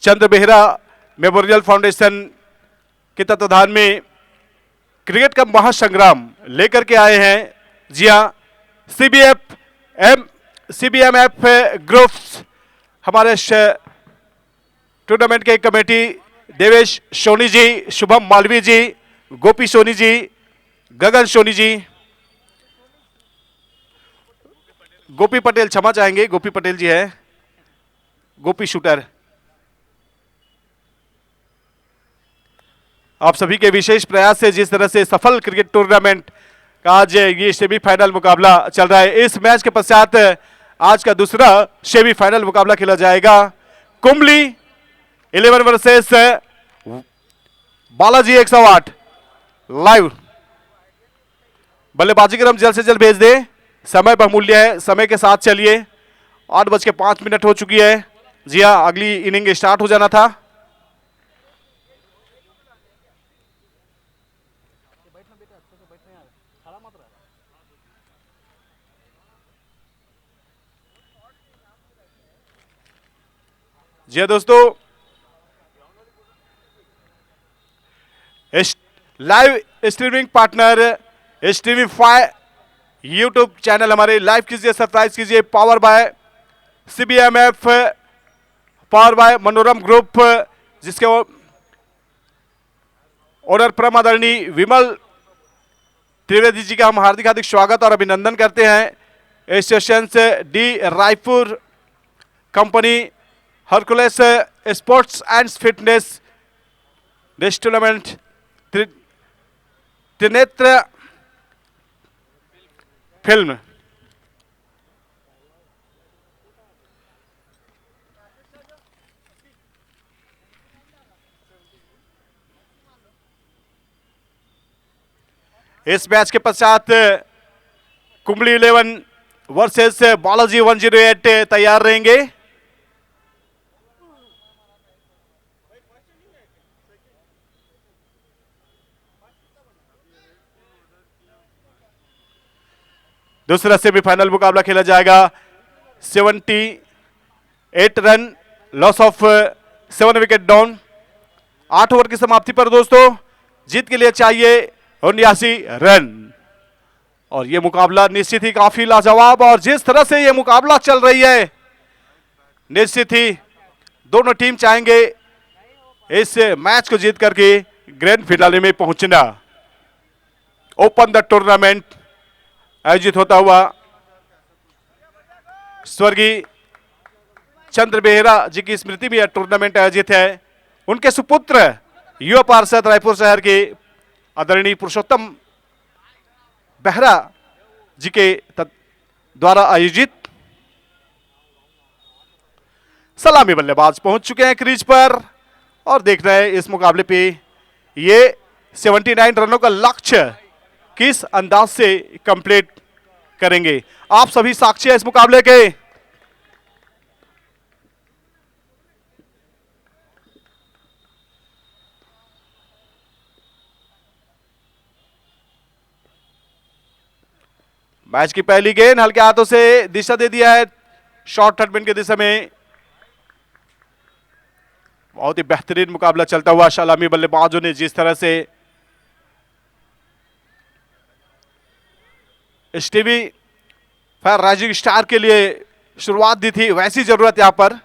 चंद्र बेहरा मेमोरियल फाउंडेशन के तत्वाधान में क्रिकेट का महासंग्राम लेकर के आए हैं। जी हां, सीबीएमएफ ग्रुप्स हमारे टूर्नामेंट के कमेटी देवेश सोनी जी, शुभम मालवीय जी, गोपी सोनी जी, गगन सोनी जी, गोपी पटेल क्षमा चाहेंगे, गोपी पटेल जी है, गोपी शूटर, आप सभी के विशेष प्रयास से जिस तरह से सफल क्रिकेट टूर्नामेंट का आज ये सेमीफाइनल मुकाबला चल रहा है, इस मैच के पश्चात आज का दूसरा सेमीफाइनल मुकाबला खेला जाएगा। कुंबली 11 वर्सेस बालाजी 108 लाइव। बल्लेबाजी क्रम जल्द से जल्द भेज दे, समय बहुमूल्य है, समय के साथ चलिए। 8:05 हो चुकी है। जी हाँ, अगली इनिंग स्टार्ट हो जाना था। जी हाँ दोस्तों, live streaming partner Streamify YouTube channel हमारे लाइव कीजिए, सब्सक्राइब कीजिए। Power by CBMF, power by Manoram group, जिसके ओनर परम आदरणीय विमल त्रिवेदी जी का हम हार्दिक हार्दिक स्वागत और अभिनंदन करते हैं। Association D Raipur company, Hercules sports and fitness, this tournament Trinetra film. इस मैच के पश्चात कुंबली 11 वर्सेस बालाजी 108 तैयार रहेंगे। दूसरा सेमीफाइनल मुकाबला खेला जाएगा। 78 run, loss of 7 wicket down. 8 over की समाप्ति पर दोस्तों जीत के लिए चाहिए 79 रन। और यह मुकाबला निश्चित ही काफी लाजवाब, और जिस तरह से यह मुकाबला चल रही है, निश्चित ही दोनों टीम चाहेंगे इस मैच को जीत करके ग्रैंड फिनाले में पहुंचना। ओपन द टूर्नामेंट आयोजित होता हुआ स्वर्गीय चंद्र बेहरा जी की स्मृति में यह टूर्नामेंट आयोजित है। उनके सुपुत्र युवा पार्षद रायपुर शहर के आदरणीय पुरुषोत्तम बेहरा जी के द्वारा आयोजित। सलामी बल्लेबाज पहुंच चुके हैं क्रीज पर और देख रहे हैं इस मुकाबले पे ये 79 रनों का लक्ष्य किस अंदाज से कंप्लीट करेंगे। आप सभी साक्षी हैं इस मुकाबले के। मैच की पहली गेंद हल्के हाथों से दिशा दे दिया है शॉर्ट थर्डमैन की दिशा में। बहुत ही बेहतरीन मुकाबला चलता हुआ सलामी बल्लेबाजों ने जिस तरह से स्टीवी फायर राइजिंग स्टार के लिए शुरुआत दी थी, वैसी जरूरत यहां पर।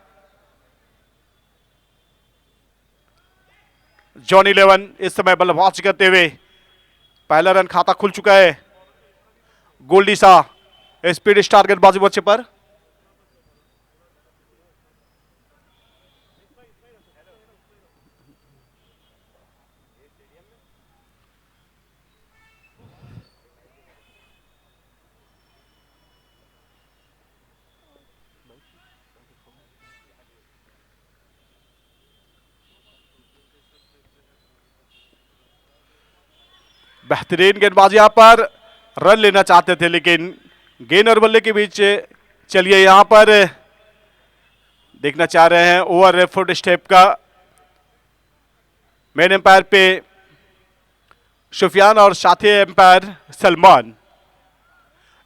जॉन 11 इस समय बल्लेबाजी करते हुए पहला रन खाता खुल चुका है। गोल्डी शाह स्पीड स्टार गेंदबाजी मोर्चे पर। बेहतरीन गेंदबाजी यहां पर, रन लेना चाहते थे लेकिन गेंद और बल्ले के बीच। चलिए यहां पर देखना चाह रहे हैं ओवर फुट स्टेप का। मेन एम्पायर पे सुफियान और साथी एम्पायर सलमान।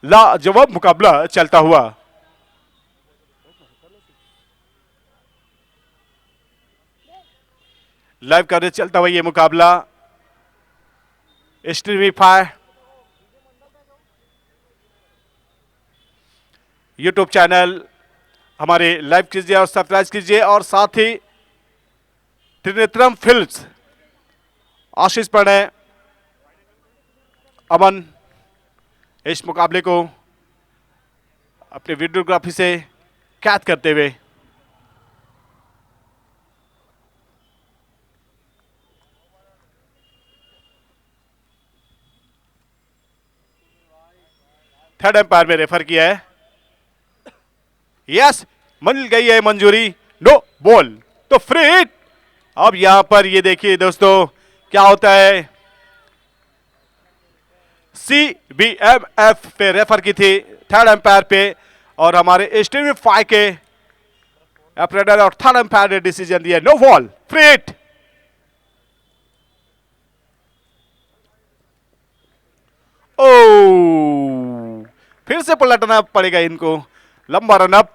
लाजवाब मुकाबला चलता हुआ। लाइव कवरेज चलता हुआ ये मुकाबला स्ट्रीमीफाई यूट्यूब चैनल हमारे लाइव कीजिए और सब्सक्राइब कीजिए, और साथ ही त्रिनेत्रम फिल्म्स आशीष प्रणय अमन इस मुकाबले को अपने वीडियोग्राफी से कैद करते हुए थर्ड एम्पायर में रेफर किया है। यस, मिल गई है मंजूरी, नो बॉल। तो फ्री हिट। अब यहां पर ये देखिए दोस्तों क्या होता है, CBMF पे रेफर की थी थर्ड एम्पायर पे, और हमारे स्ट्रीमीफाई के ऑपरेटर और थर्ड एम्पायर ने डिसीजन दिया नो बॉल, फ्री हिट। ओ, फिर से पलटना पड़ेगा इनको, लंबा रनअप।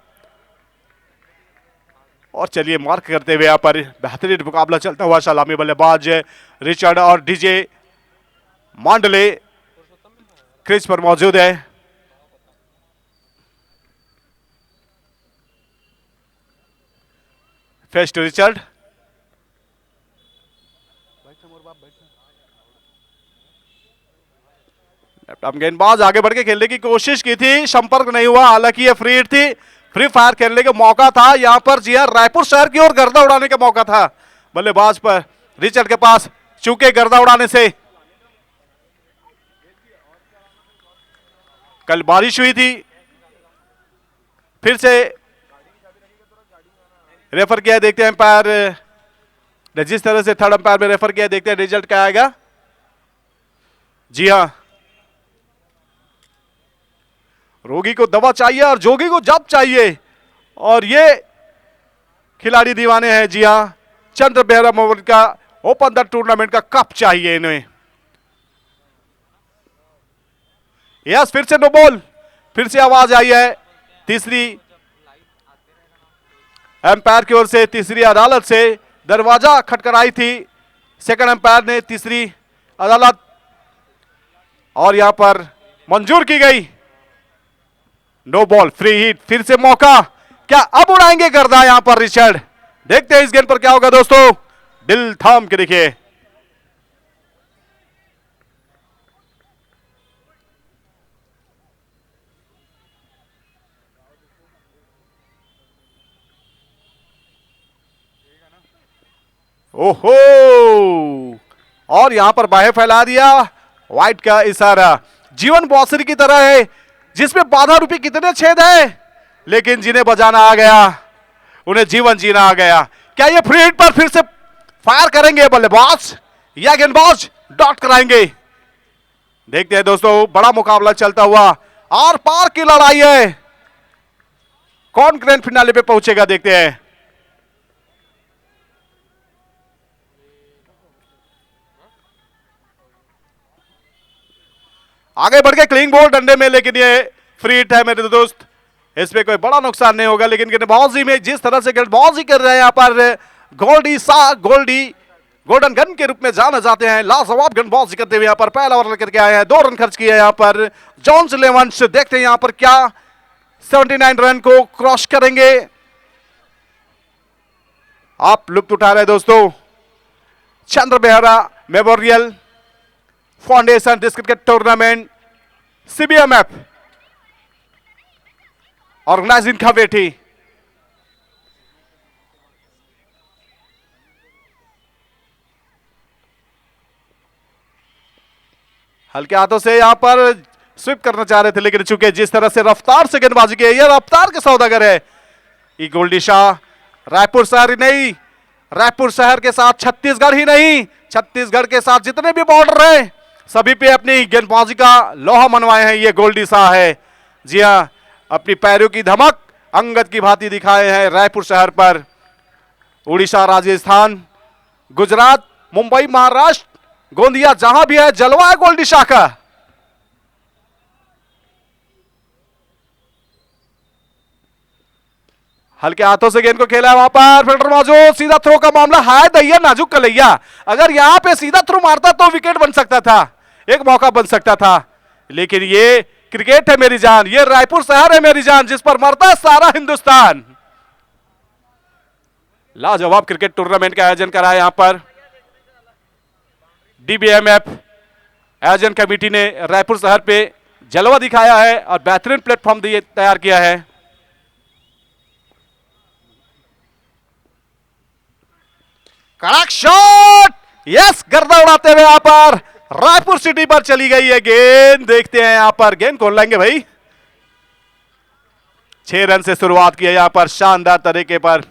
और चलिए मार्क करते हुए यहां पर बेहतरीन मुकाबला चलता हुआ। सलामी बल्लेबाज रिचर्ड और डीजे मांडले क्रीज पर मौजूद है। फेस्ट रिचर्ड, गेंदबाज आगे बढ़ के खेलने की कोशिश की थी, संपर्क नहीं हुआ, हालांकि ये फ्री हिट थी। फ्री फायर खेलने का मौका था यहां पर। जी हां, रायपुर शहर की ओर गर्दा उड़ाने का मौका था बल्लेबाज पर रिचर्ड के पास, चूंकि गर्दा उड़ाने से कल बारिश हुई थी। फिर से रेफर किया, देखते हैं एम्पायर ने जिस तरह से थर्ड एम्पायर में रेफर किया, देखते हैं रिजल्ट क्या आएगा। जी हां, रोगी को दवा चाहिए और जोगी को जब चाहिए, और ये खिलाड़ी दीवाने हैं। जी हां, चंद्र बेहरा मोहम्मद का ओपन द टूर्नामेंट का कप चाहिए इन्हें। यस, फिर से नो बॉल, फिर से आवाज आई है तीसरी एम्पायर की ओर से, तीसरी अदालत से दरवाजा खटखटाई थी सेकंड एम्पायर ने, तीसरी अदालत, और यहां पर मंजूर की गई नो बॉल, फ्री हिट। फिर से मौका, क्या अब उड़ाएंगे गर्दा यहां पर रिचर्ड? देखते हैं इस गेंद पर क्या होगा दोस्तों, दिल थाम के देखिए। ओहो, और यहां पर बाहें फैला दिया, व्हाइट का इशारा। जीवन बांसुरी की तरह है जिसमें बाधा रूपी कितने छेद है, लेकिन जिन्हें बजाना आ गया उन्हें जीवन जीना आ गया। क्या ये फ्री हिट पर फिर से फायर करेंगे बल्लेबाज या गेंदबाज डॉट कराएंगे? देखते हैं दोस्तों, बड़ा मुकाबला चलता हुआ, आर पार की लड़ाई है। कौन ग्रैंड फिनाले पे पहुंचेगा, देखते हैं। आगे बढ़ के क्लीन बोल्ड डंडे में, लेकिन ये फ्री हिट है मेरे दोस्त, इसमें कोई बड़ा नुकसान नहीं होगा। लेकिन गेंदबाजी में जिस तरह से गेंदबाजी कर रहे हैं यहाँ पर गोल्डी शाह, गोल्डी गोल्डन गन के रूप में जाने जाते हैं, लाजवाब गेंदबाजी करते हुए यहाँ पर पहला ओवर करके आए हैं। 2 रन खर्च किए यहाँ पर जॉन्स इलेवंस। देखते हैं यहाँ पर क्या 79 रन को क्रॉस करेंगे। आप लुत्फ उठा रहे दोस्तों, Chandra Behera memorial foundation cricket tournament CBMF organizing committee. हल्के हाथों से यहां पर स्विप करना चाह रहे थे, लेकिन चूंकि जिस तरह से रफ्तार से गेंदबाजी की है, यह रफ्तार के सौदागर है। ये गोल्डी शाह रायपुर शहर ही नहीं, रायपुर शहर के साथ छत्तीसगढ़ ही नहीं, छत्तीसगढ़ के साथ जितने भी बॉर्डर हैं सभी पे अपनी गेंदबाजी का लोहा मनवाए हैं ये गोल्डी शाह है। जी हां, अपनी पैरों की धमक अंगद की भांति दिखाए हैं रायपुर शहर पर। उड़ीसा, राजस्थान, गुजरात, मुंबई, महाराष्ट्र गोंदिया जहां भी है जलवा है गोल्डी शाह का। हल्के हाथों से गेंद को खेला वहां पर, फील्डर मौजूद, सीधा थ्रो का मामला, हाय दैया नाजुक कलैया, अगर यहां पे सीधा थ्रो मारता तो विकेट बन सकता था, एक मौका बन सकता था, लेकिन ये क्रिकेट है मेरी जान, ये रायपुर शहर है मेरी जान, जिस पर मरता सारा हिंदुस्तान। लाजवाब क्रिकेट टूर्नामेंट का आयोजन करा है यहां पर डीबीएमएफ आयोजन कमेटी ने, रायपुर शहर पे जलवा दिखाया है और बेहतरीन प्लेटफॉर्म तैयार किया है। कड़क शॉट, यस, गर्दा उड़ाते हुए यहां पर रायपुर सिटी पर चली गई है गेंद। देखते हैं यहां पर गेंद कौन लाएंगे भाई। 6 रन से शुरुआत की है यहां पर शानदार तरीके पर।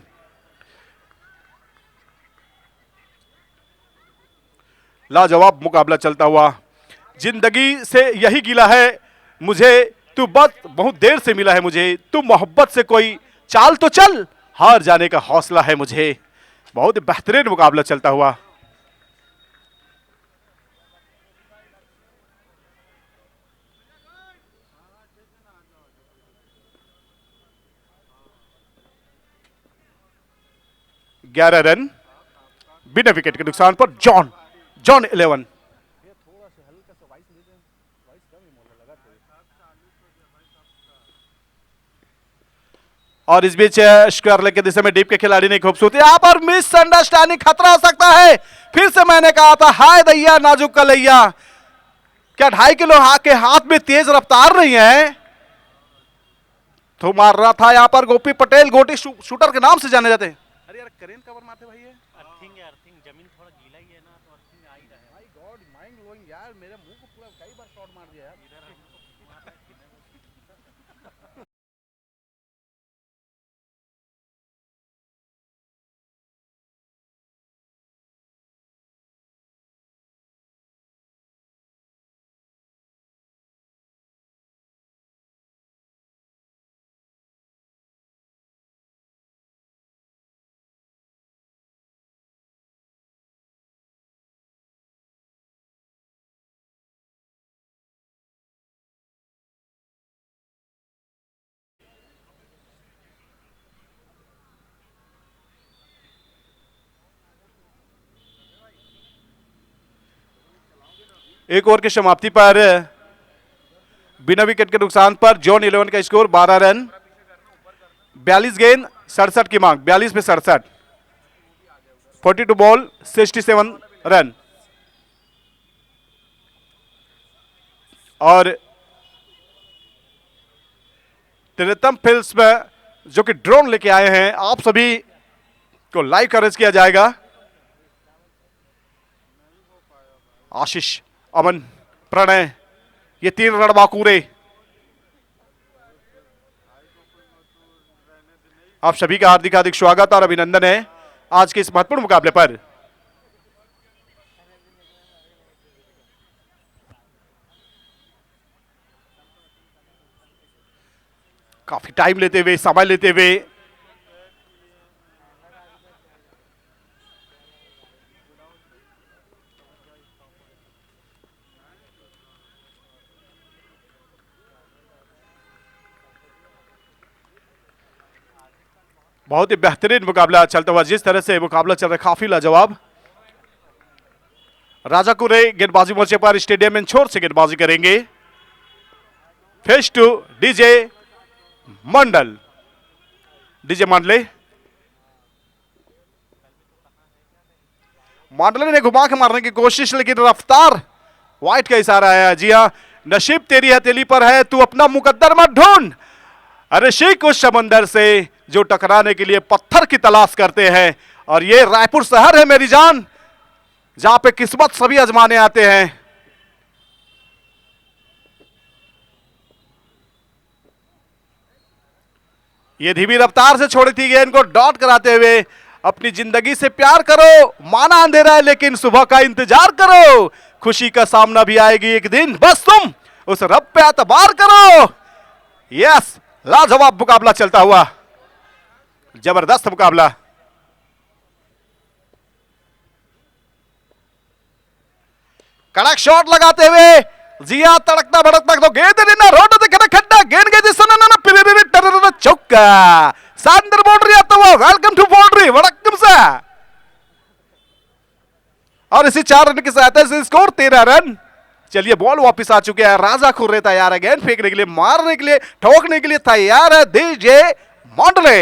लाजवाब मुकाबला चलता हुआ, जिंदगी से यही गिला है मुझे, तू बस बहुत देर से मिला है मुझे, तू मोहब्बत से कोई चाल तो चल, हार जाने का हौसला है मुझे। बहुत ही बेहतरीन मुकाबला चलता हुआ। ग्यारह रन बिना विकेट के नुकसान पर जॉन 11। और इस बीच स्क्वायर के दिशा में डीप के खिलाड़ी ने खूबसूरती, यहां पर मिसअंडरस्टैंडिंग, खतरा हो सकता है, फिर से मैंने कहा था हाय दैया नाजुक कलैया। क्या 2.5 किलो के हाथ में तेज रफ्तार नहीं है? तो मार रहा था यहां पर गोपी पटेल, गोटी शूटर के नाम से जाने जाते हैं। अरे यार करेंट कवर मारते भाई, ये अर्थिंग जमीन थोड़ा गीला ही है ना, तो अर्थिंग आ ही रहा है। माय गॉड, माइंड ब्लोइंग यार, मेरे मुंह को पूरा कई बार शॉट मार दिया यार। एक ओवर की समाप्ति पर बिना विकेट के नुकसान पर जॉन 11 का स्कोर 12 रन, 42 गेंद 67 की मांग, 42 पे 67, 42 बॉल 67 रन। और तिलोत्तम फिल्म्स में जो कि ड्रोन लेके आए हैं, आप सभी को लाइव कवरेज किया जाएगा। आशीष, अमन, प्रणय, ये 3 रणबांकुरे आप सभी का हार्दिक हार्दिक स्वागत और अभिनंदन है आज के इस महत्वपूर्ण मुकाबले पर। काफी टाइम लेते हुए, समय लेते हुए बहुत ही बेहतरीन मुकाबला चलता हुआ, जिस तरह से मुकाबला चल रहा है काफी लाजवाब। राजा कुरे गेंदबाजी मोर्चे पर स्टेडियम में छोर से गेंदबाजी करेंगे। फेस टू डीजे मंडल, डीजे मंडले, मंडले ने घुमा के मारने की कोशिश, लेकिन रफ्तार वाइट का इशारा है। जी हाँ, नसीब तेरी हथेली पर है, तू अपना मुकद्दर मत ढूंढ। अरे शीख उस समंदर से जो टकराने के लिए पत्थर की तलाश करते हैं, और ये रायपुर शहर है मेरी जान, जहां पे किस्मत सभी आजमाने आते हैं। ये धीमी रफ्तार से छोड़ी थी गेंद को डॉट कराते हुए, अपनी जिंदगी से प्यार करो, माना अंधेरा है लेकिन सुबह का इंतजार करो, खुशी का सामना भी आएगी एक दिन, बस तुम उस रब पे एतबार करो। यस, लाजवाब मुकाबला चलता हुआ, जबरदस्त मुकाबला। कड़क शॉट लगाते हुए जिया तड़कता भड़कता तो गेंद लेना रोड ते कड़क खड्डा गेंद गेंद सनन पिरिपिरि टरर चौका सांदर बाउंड्री आता हुआ वेलकम टू बाउंड्री वड़कम सा और इसी 4 रन की सहायता से स्कोर 13 रन। चलिए बॉल वापस आ चुके हैं, राजा खुर्रे तैयार है गेंद फेंकने के लिए, मारने के लिए, ठोकने के लिए तैयार है DJ Mondal.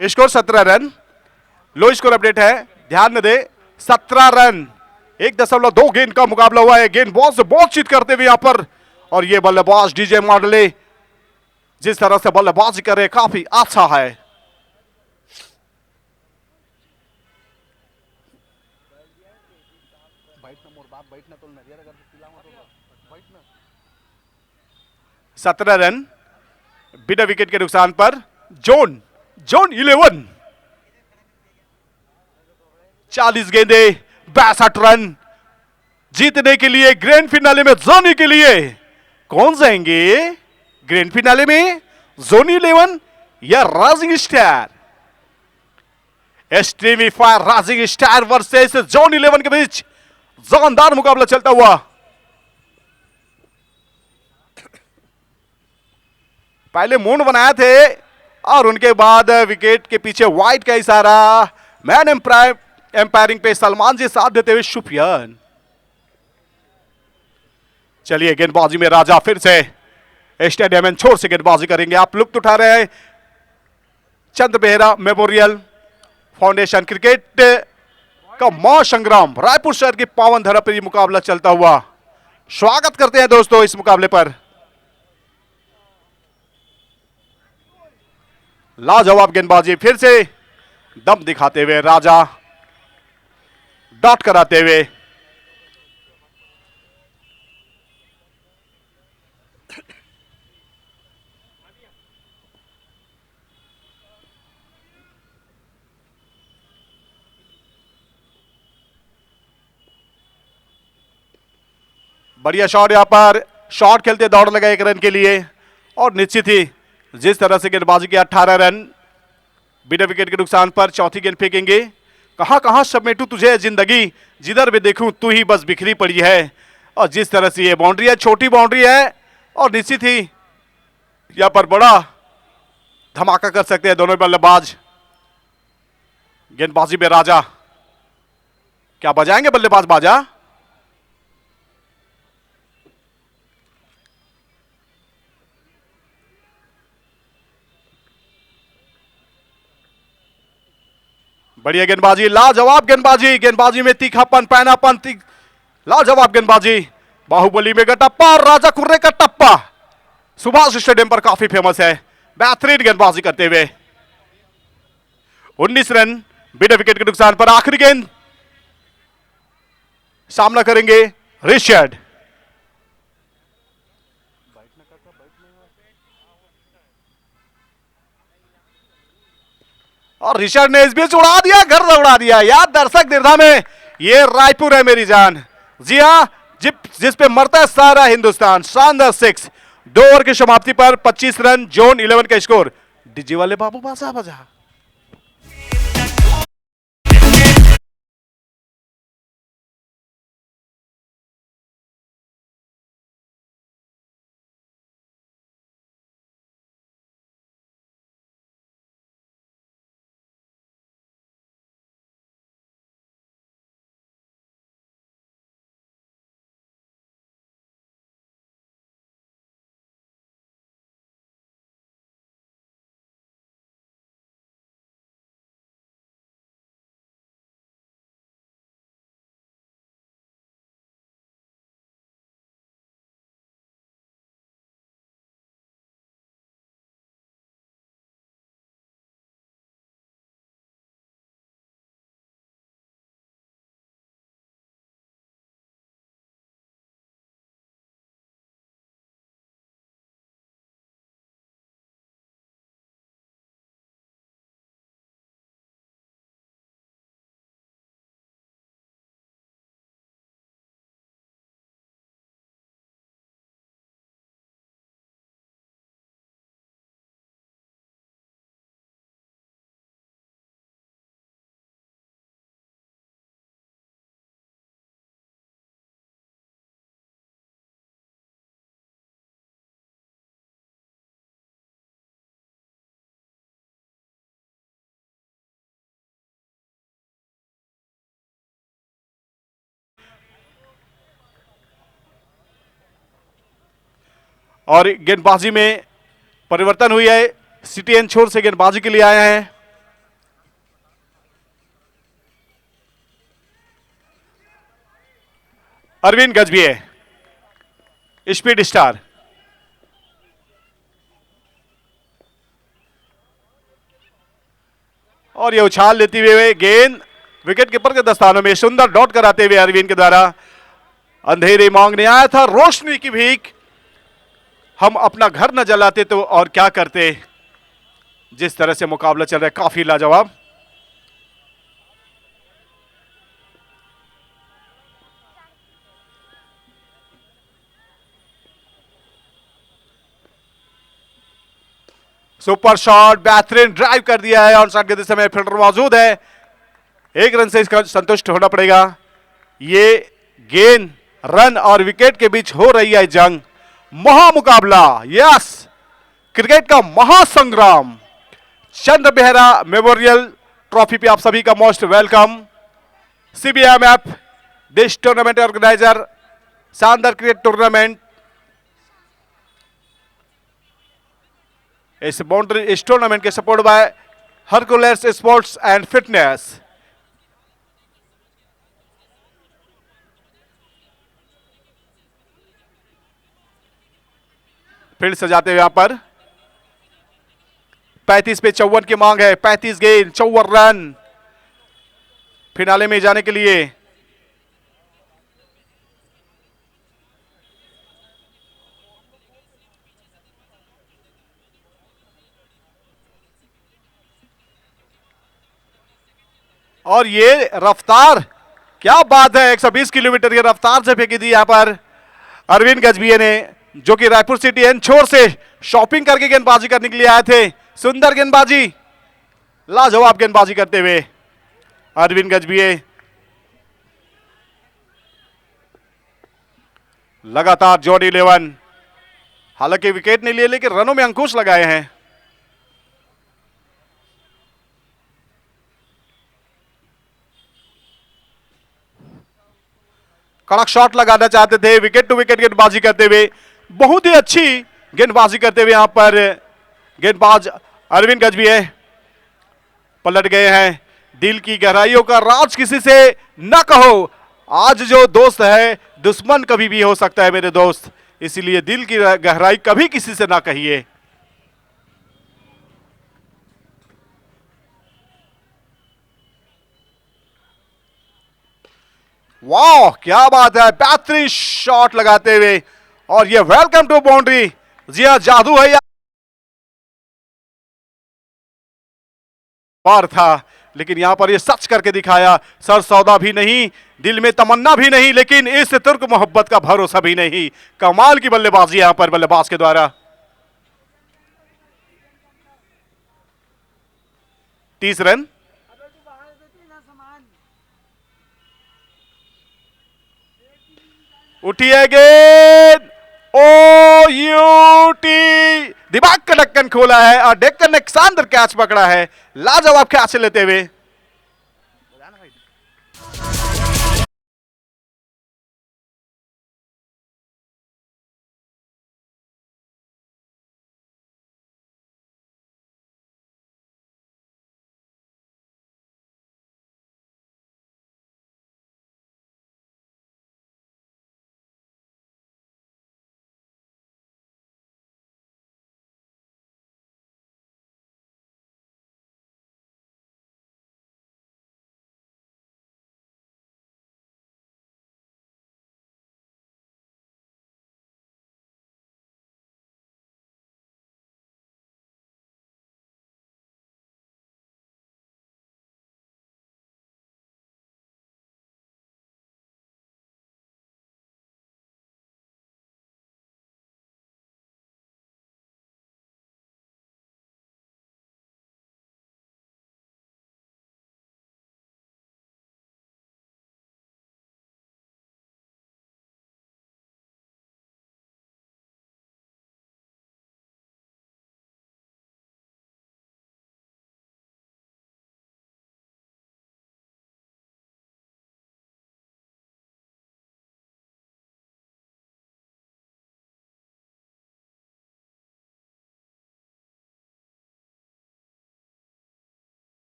Score 17 run, low score update है, ध्यान में दे 17 रन, 1.2 गेंद का मुकाबला हुआ है। गेंद बॉल से बातचीत करते हुए यहां पर, और ये बल्लेबाज डीजे मॉडले जिस तरह से बल्लेबाजी कर रहे काफी अच्छा है। बैठना तो 17 रन बिना विकेट के नुकसान पर जोन 11 40 गेंदे 62 रन जीतने के लिए ग्रैंड फिनाले में जोनी के लिए कौन जाएंगे ग्रैंड फिनाले में, जोनी 11 या rising star. STV fire rising star versus zone 11 के बीच जानदार मुकाबला चलता हुआ। पहले मूड बनाए थे और उनके बाद विकेट के पीछे वाइट का इशारा, मैन एम्पायरिंग पे सलमान जी साथ देते हुए शुफियान। चलिए गेंदबाजी में राजा फिर से स्टेडियम में छोर से गेंदबाजी करेंगे। आप लुत्फ उठा रहे हैं चंद बेहरा मेमोरियल फाउंडेशन क्रिकेट का महासंग्राम रायपुर शहर की पावन धरा पर यह मुकाबला चलता हुआ। स्वागत करते हैं दोस्तों इस मुकाबले पर। लाजवाब गेंदबाजी फिर से दम दिखाते हुए राजा डॉट कराते हुए। बढ़िया शॉट, यहां पर शॉट खेलते दौड़ लगा 1 रन के लिए, और निश्चित ही जिस तरह से गेंदबाजी की 18 रन बिना विकेट के नुकसान पर चौथी गेंद फेंकेंगे। कहां कहां समेटू तुझे जिंदगी, जिधर भी देखूं तू ही बस बिखरी पड़ी है। और जिस तरह से ये बाउंड्री है, छोटी बाउंड्री है, और निश्चित ही यहां पर बड़ा धमाका कर सकते हैं दोनों बल्लेबाज। गेंदबाजी में राजा, क्या बजाएंगे बल्लेबाज बाजा? बढ़िया गेंदबाजी, लाजवाब गेंदबाजी, गेंदबाजी में तीखापन, पैनापन, लाजवाब गेंदबाजी। बाहुबली में टप्पा, राजा खुर्रे का टप्पा सुभाष स्टेडियम पर काफी फेमस है। बेहतरीन गेंदबाजी करते हुए 19 रन बिना विकेट के नुकसान पर आखिरी गेंद सामना करेंगे रिचर्ड। और रिचर्ड ने इस बीच उड़ा दिया, घर उड़ा दिया। यार दर्शक निर्धा में, ये रायपुर है मेरी जान। जी हां, जिस पे मरता है सारा हिंदुस्तान। शानदार 6, 2 ओवर की समाप्ति पर 25 रन, जोन 11 का स्कोर। डीजे वाले बाबू बाजा बजा। और गेंदबाजी में परिवर्तन हुई है। सिटीएन छोर से गेंदबाजी के लिए आए हैं। Arvind Gajbhiye, speed star. और ये उछाल लेती हुए गेंद विकेट कीपर के दस्तानों में, सुंदर डॉट कराते हुए अरविंद के द्वारा। अंधेरे मांगने आया था रोशनी की भीख, हम अपना घर न जलाते तो और क्या करते। जिस तरह से मुकाबला चल रहा है काफी लाजवाब। सुपर शॉट, बेहतरीन ड्राइव कर दिया है। ऑन साइड के दिशा में फील्डर मौजूद है, एक रन से इसका संतुष्ट होना पड़ेगा। ये गेंद, रन और विकेट के बीच हो रही है जंग, महामुकाबला। यस, क्रिकेट का महासंग्राम। चंद्र बेहरा मेमोरियल ट्रॉफी पे आप सभी का most welcome. CBMF this tournament organizer, शानदार क्रिकेट टूर्नामेंट। इस बाउंड्री, इस टूर्नामेंट के support by Hercules sports and fitness. Field सजाते हुए यहां पर 35 पे 54 की मांग है। 35 गेंद 54 रन फिनाले में जाने के लिए। और ये रफ्तार, क्या बात है, 120 किलोमीटर की रफ्तार से फेंकी थी यहां पर अरविंद गजभिये ने, जो कि रायपुर सिटी एन छोर से शॉपिंग करके गेंदबाजी करने के लिए आए थे। सुंदर गेंदबाजी, लाजवाब गेंदबाजी करते हुए अरविंद गजभिये। लगातार जॉर्डी 11, हालांकि विकेट नहीं लिए लेकिन रनों में अंकुश लगाए हैं। कड़क शॉट लगाना चाहते थे, विकेट टू विकेट गेंदबाजी करते हुए, बहुत ही अच्छी गेंदबाजी करते हुए यहां पर गेंदबाज अरविंद गजभिये पलट गए हैं। दिल की गहराइयों का राज किसी से न कहो, आज जो दोस्त है दुश्मन कभी भी हो सकता है मेरे दोस्त, इसीलिए दिल की गहराई कभी किसी से ना कहिए। वाह, क्या बात है, बेहतरीन शॉट लगाते हुए, और ये वेलकम टू बाउंड्री। जी हां, जादू है या बार था, लेकिन यहां पर ये सच करके दिखाया। सर सौदा भी नहीं, दिल में तमन्ना भी नहीं, लेकिन इस तुर्क मोहब्बत का भरोसा भी नहीं। कमाल की बल्लेबाजी यहां पर बल्लेबाज के द्वारा। 30 रन। उठी है गेंद, ओ यू टी, दिमाग का ढक्कन खोला है और डेक्कन ने शानदार कैच पकड़ा है, लाजवाब कैच लेते हुए।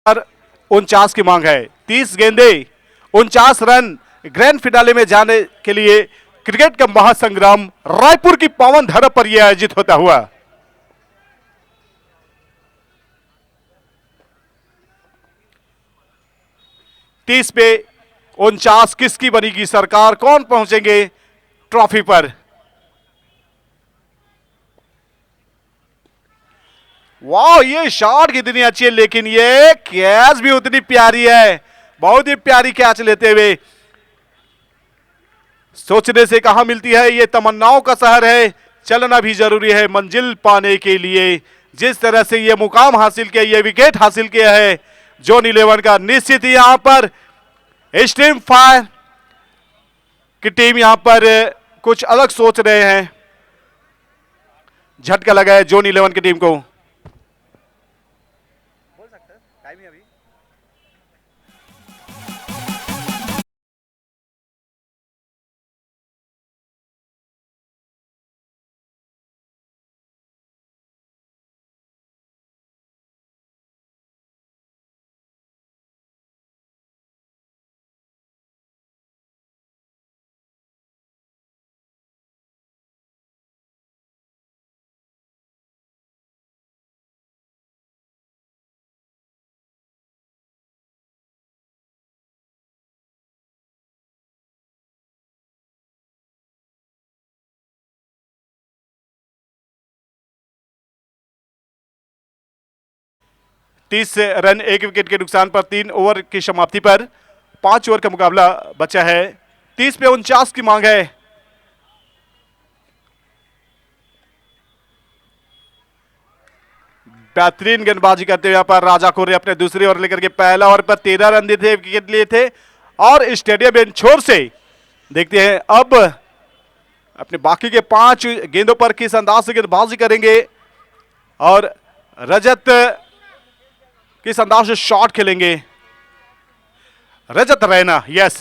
49 की मांग है। 30 गेंदे 49 रन ग्रैंड फिनाले में जाने के लिए क्रिकेट का महासंग्राम रायपुर की पावन धरा पर यह आयोजित होता हुआ। तीस पे 49 किसकी बनेगी सरकार, कौन पहुंचेंगे ट्रॉफी पर। वाह, ये शॉट कितनी अच्छी है, लेकिन ये कैच भी उतनी प्यारी है, बहुत ही प्यारी कैच लेते हुए। सोचने से कहां मिलती है, ये तमन्नाओं का शहर है, चलना भी जरूरी है मंजिल पाने के लिए। जिस तरह से ये मुकाम हासिल किया, ये विकेट हासिल किया है जोन 11 का, निश्चित ही यहां पर स्ट्रीम फायर की टीम यहां पर कुछ अलग सोच रहे हैं। झटका लगा है जोन 11 की टीम को। बोल सकते हैं टाइम ही अभी। तीस रन 1 विकेट के नुकसान पर 3 ओवर की समाप्ति पर 5 ओवर का मुकाबला बचा है। 30 पे 49 की मांग है। बेहतरीन गेंदबाजी करते हुए यहां पर राजा कोरे अपने दूसरी ओवर लेकर के पहला ओवर पर 13 रन दिए थे, विकेट लिए थे और स्टेडियम बेंच छोर से देखते हैं अब अपने बाकी के 5 गेंदों पर किस अंदाज से गेंदबाजी करेंगे और रजत किस अंदाज से शॉट खेलेंगे। रजत रैना, यस,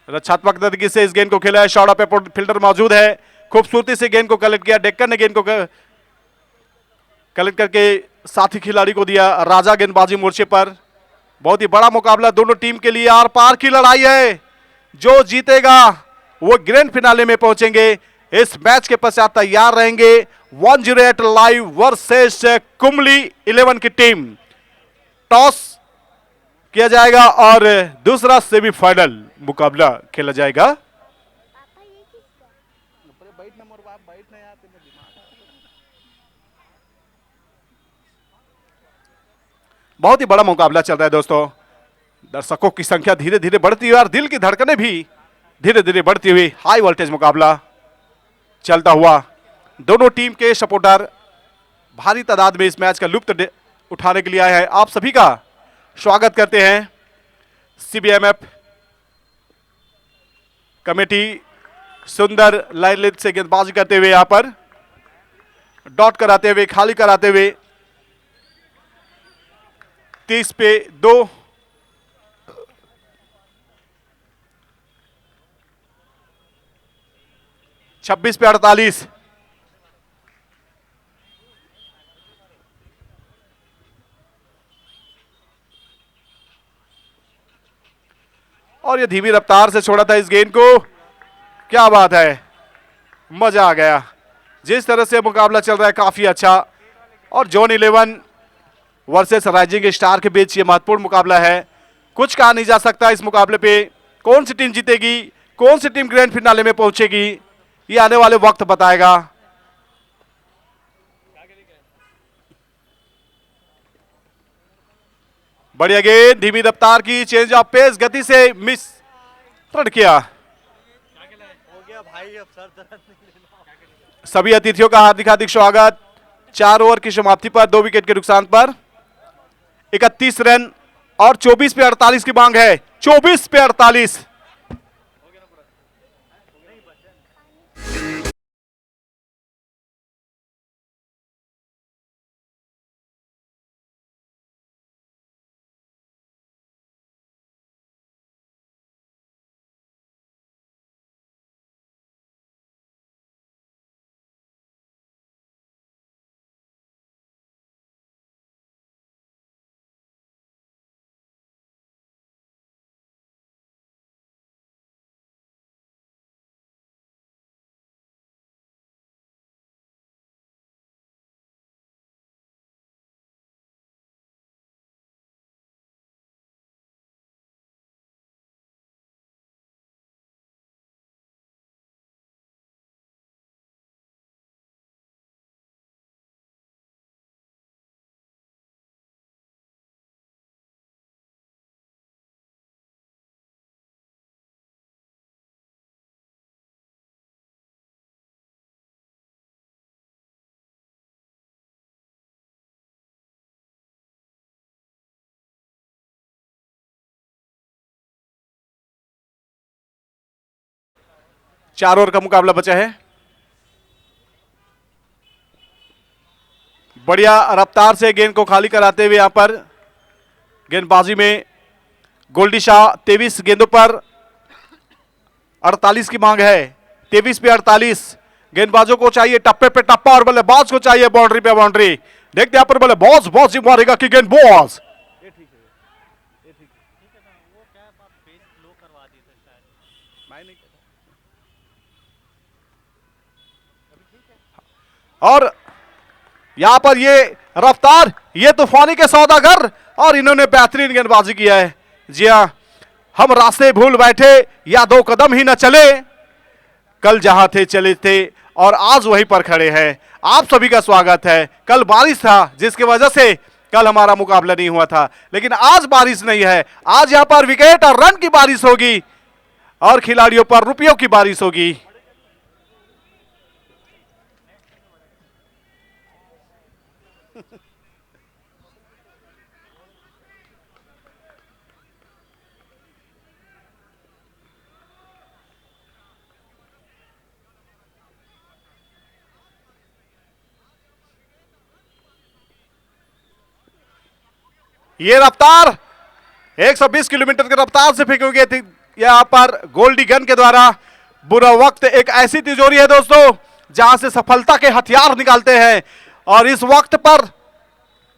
रक्षात्मक तरीके से इस गेंद को खेला है, शॉट पे फील्डर मौजूद है, खूबसूरती से गेंद को कलेक्ट किया, डेक्कन ने गेंद को कलेक्ट करके साथी खिलाड़ी को दिया। राजा गेंदबाजी मोर्चे पर बहुत ही बड़ा मुकाबला दोनों टीम के लिए, आर पार की लड़ाई है, जो जीतेगा वो ग्रैंड फिनाले में पहुंचेंगे। इस मैच के पश्चात तैयार रहेंगे 108 लाइव वर्सेस कुंबली 11 की टीम। टॉस किया जाएगा और दूसरा सेमीफाइनल मुकाबला खेला जाएगा। बहुत ही बड़ा मुकाबला चल रहा है दोस्तों, दर्शकों की संख्या धीरे धीरे बढ़ती हुई और दिल की धड़कनें भी धीरे धीरे बढ़ती हुई। हाई वोल्टेज मुकाबला चलता हुआ, दोनों टीम के सपोर्टर भारी तादाद में इस मैच का लुत्फ उठाने के लिए आए हैं। आप सभी का स्वागत करते हैं। सीबीएमएफ कमेटी सुंदर लाइन से गेंदबाजी करते हुए यहां पर डॉट कराते हुए, खाली कराते हुए 30 पे 2, 26 पे 48, और ये धीमी रफ्तार से छोड़ा था इस गेंद को। क्या बात है, मजा आ गया। जिस तरह से मुकाबला चल रहा है काफी अच्छा, और जोन 11 वर्सेस राइजिंग स्टार के बीच ये महत्वपूर्ण मुकाबला है। कुछ कहा नहीं जा सकता इस मुकाबले पे, कौन सी टीम जीतेगी, कौन सी टीम ग्रैंड फिनाले में पहुंचेगी, ये आने वाले वक्त बताएगा। बढ़िया गेंद, धीमी रफ्तार की, चेंज ऑफ पेस, गति से मिस रन किया। सभी अतिथियों का हार्दिक हार्दिक स्वागत। 4 ओवर की समाप्ति पर 2 विकेट के नुकसान पर 31 रन और 24 पे 48 की मांग है। 24 पे 48। 4 ओवर का मुकाबला बचा है। बढ़िया रफ्तार से गेंद को खाली कराते हुए यहां पर गेंदबाजी में गोल्डी शाह 23 गेंदों पर 48 की मांग है। 23 पे 48। गेंदबाजों को चाहिए टप्पे पे टप्पा और बल्लेबाज को चाहिए बाउंड्री पे बाउंड्री। देखते हैं पर बल्लेबाज बॉस ही मारेगा कि गेंदबाज और यहां पर ये रफ्तार, ये तूफानी के सौदागर और इन्होंने बेहतरीन गेंदबाजी किया है। जी हां, हम रास्ते भूल बैठे या 2 कदम ही न चले, कल जहां थे चले थे और आज वहीं पर खड़े हैं। आप सभी का स्वागत है। कल बारिश था जिसकी वजह से कल हमारा मुकाबला नहीं हुआ था, लेकिन आज बारिश नहीं है। आज यहां पर विकेट और रन की बारिश होगी और खिलाड़ियों पर रुपयों की बारिश होगी। ये रफ्तार 120 किलोमीटर की रफ्तार से फेंकी गई थी यहां पर गोल्डी गन के द्वारा। बुरा वक्त एक ऐसी तिजोरी है दोस्तों जहां से सफलता के हथियार निकालते हैं, और इस वक्त पर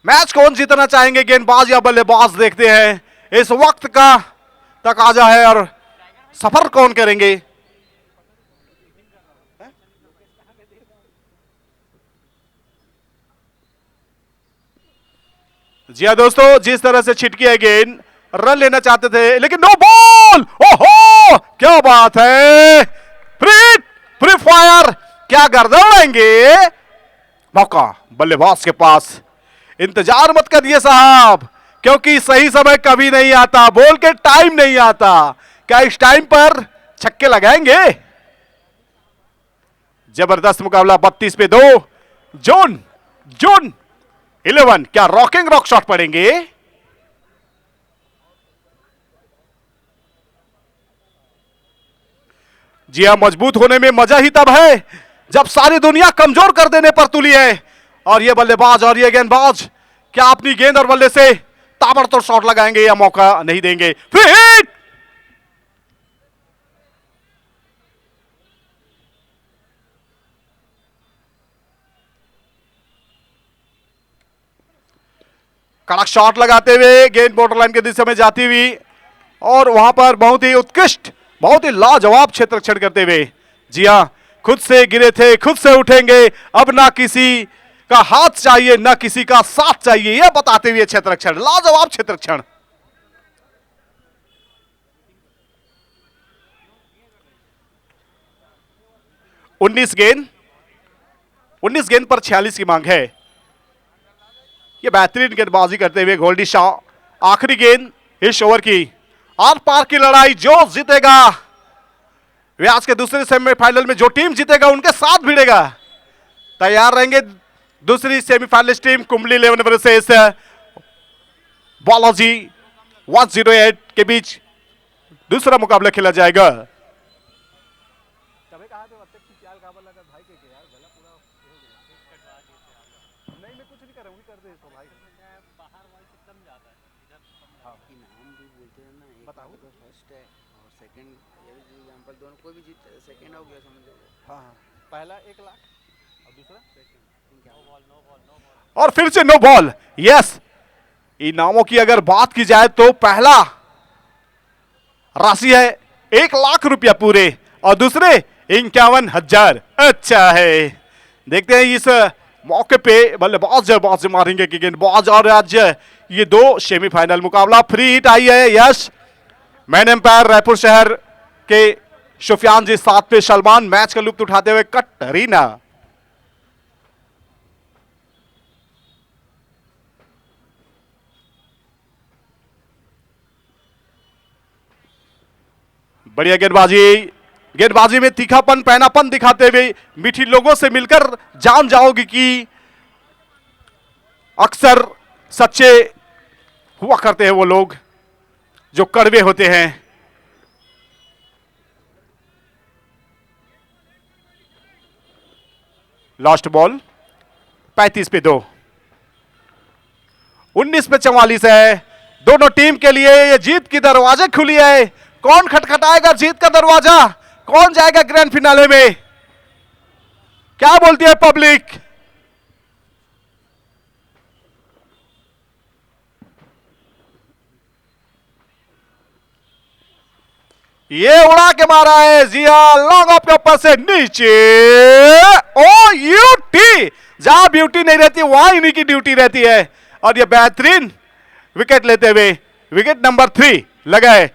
मैच कौन जीतना चाहेंगे, गेंदबाज या बल्लेबाज, देखते हैं। इस वक्त का तकाजा है और सफर कौन करेंगे। जी हाँ दोस्तों, जिस तरह से छिटकी है गेंद, रन लेना चाहते थे लेकिन नो बॉल। ओहो क्या बात है, फ्री फायर, क्या गर्दन उड़ाएंगे। मौका बल्लेबाज के पास। इंतजार मत करिए साहब, क्योंकि सही समय कभी नहीं आता, बॉल के टाइम नहीं आता। क्या इस टाइम पर छक्के लगाएंगे। जबरदस्त मुकाबला 32 पे 2। जोन 11, क्या रॉकिंग रॉक शॉट पड़ेंगे। जी हां, मजबूत होने में मजा ही तब है जब सारी दुनिया कमजोर कर देने पर तुली है। और ये बल्लेबाज और ये गेंदबाज क्या अपनी गेंद और बल्ले से ताबड़तोड़ शॉट लगाएंगे या मौका नहीं देंगे। फ्री हिट, कड़क शॉट लगाते हुए गेंद बॉर्डर लाइन के दिशा में जाती हुई और वहां पर बहुत ही उत्कृष्ट, बहुत ही लाजवाब क्षेत्ररक्षण करते हुए। जी हां, खुद से गिरे थे खुद से उठेंगे, अब ना किसी का हाथ चाहिए ना किसी का साथ चाहिए, यह बताते हुए क्षेत्ररक्षण, लाजवाब क्षेत्ररक्षण। उन्नीस गेंद पर 46 की मांग है। ये बेहतरीन गेंदबाजी करते हुए गोल्डी शाह। आखिरी गेंद इस ओवर की, आर पार की लड़ाई, जो जीतेगा वे आज के दूसरे सेमीफाइनल में जो टीम जीतेगा उनके साथ भिड़ेगा। तैयार रहेंगे दूसरी सेमीफाइनलिस्ट टीम कुंबली 11 वर्सेस बालाजी 108 के बीच दूसरा मुकाबला खेला जाएगा। पहला 1 लाख और दूसरा और फिर से नो बॉल। यस, इनामों की अगर बात की जाए तो पहला राशि है 1 लाख रुपया पूरे और दूसरे 51,000। अच्छा है, देखते हैं इस मौके पे बल्लेबाज मारेंगे कि गेंदबाज। और आज ये 2 सेमीफाइनल मुकाबला फ्री हिट आई है। यस, मैन एम्पायर रायपुर शहर के सुफियान जी, साथ पे सलमान, मैच का लुत्फ उठाते हुए कटरीना। बढ़िया गेंदबाजी में तीखापन, पैनापन दिखाते हुए मीठी लोगों से मिलकर जान जाओगी कि अक्सर सच्चे हुआ करते हैं वो लोग जो कड़वे होते हैं। लास्ट बॉल 35 पे 2, 19 पे 44 है। दोनों टीम के लिए ये जीत की दरवाजे खुली है। कौन खटखटाएगा जीत का दरवाजा, कौन जाएगा ग्रैंड फिनाले में, क्या बोलती है पब्लिक? ये उड़ा के मारा है जिया, लॉन्ग ऑफ के ऊपर से नीचे। ओ यूटी, जहां ब्यूटी नहीं रहती वहां इन्हीं की ड्यूटी रहती है। और ये बेहतरीन विकेट लेते हुए विकेट नंबर 3 लगाए।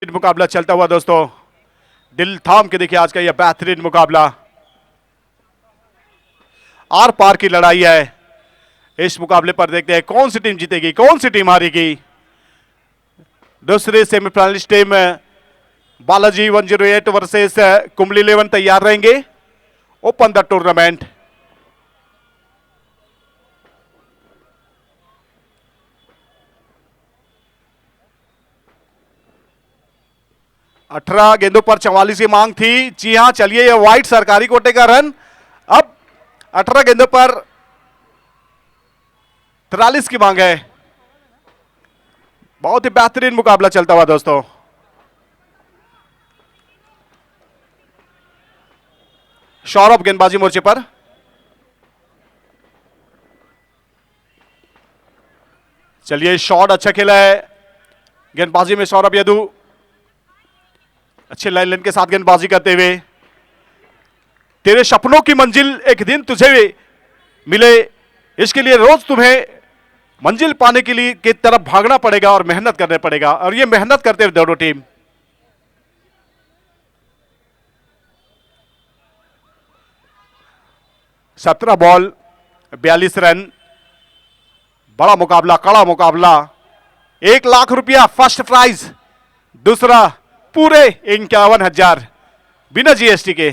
मुकाबला चलता हुआ दोस्तों, दिल थाम के देखिए आज का यह बेहतरीन मुकाबला, आर पार की लड़ाई है। इस मुकाबले पर देखते हैं कौन सी टीम जीतेगी, कौन सी टीम हारेगी। दूसरे सेमीफाइनलिस्ट टीम बालाजी 108 वर्सेस कुंबली 11 तैयार रहेंगे। Open the tournament. अठारह गेंदों पर 44 की मांग थी। जी हां, चलिए ये व्हाइट सरकारी कोटे का रन। अब 18 गेंदों पर 43 की मांग है। बहुत ही बेहतरीन मुकाबला चलता हुआ दोस्तों। सौरभ गेंदबाजी मोर्चे पर, चलिए शॉट अच्छा खेला है गेंदबाजी में सौरभ यदु, अच्छे लाइन लेन के साथ गेंदबाजी करते हुए। तेरे सपनों की मंजिल एक दिन तुझे मिले, इसके लिए रोज तुम्हें मंजिल पाने के लिए की तरफ भागना पड़ेगा और मेहनत करना पड़ेगा। और ये मेहनत करते हुए दोनों टीम। सत्रह बॉल 42 रन। बड़ा मुकाबला, कड़ा मुकाबला। 1 लाख रुपया फर्स्ट प्राइज, दूसरा पूरे 51,000 बिना जीएसटी के।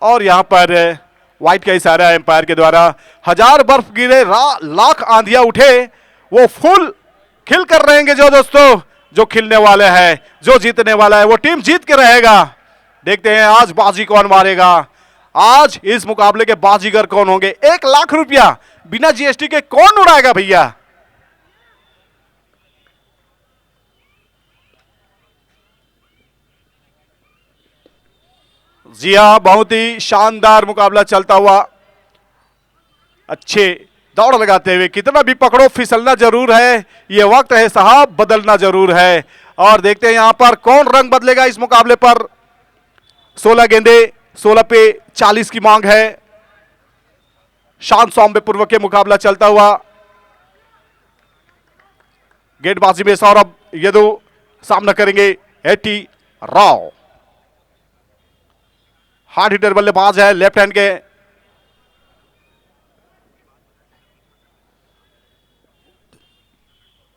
और यहां पर व्हाइट का इशारा एम्पायर के द्वारा, 1000 बर्फ गिरे लाख आंधियां उठे, वो फूल खिल कर रहेंगे जो दोस्तों, जो खिलने वाले हैं, जो जीतने वाला है वो टीम जीत के रहेगा। देखते हैं आज बाजी कौन मारेगा, आज इस मुकाबले के बाजीगर कौन होंगे। 1 लाख रुपया बिना जीएसटी के कौन उड़ाएगा भैया। जी हां, बहुत ही शानदार मुकाबला चलता हुआ। अच्छे दौड़ लगाते हुए, कितना भी पकड़ो फिसलना जरूर है, ये वक्त है साहब बदलना जरूर है। और देखते हैं यहां पर कौन रंग बदलेगा इस मुकाबले पर। 16 गेंदे, 16 पे 40 की मांग है। शांत सौम्य पूर्वक के मुकाबला चलता हुआ। गेंदबाजी में सौरभ यदु सामना करेंगे एटी राव। हार्ड हिटर बल्लेबाज है, लेफ्ट हैंड के।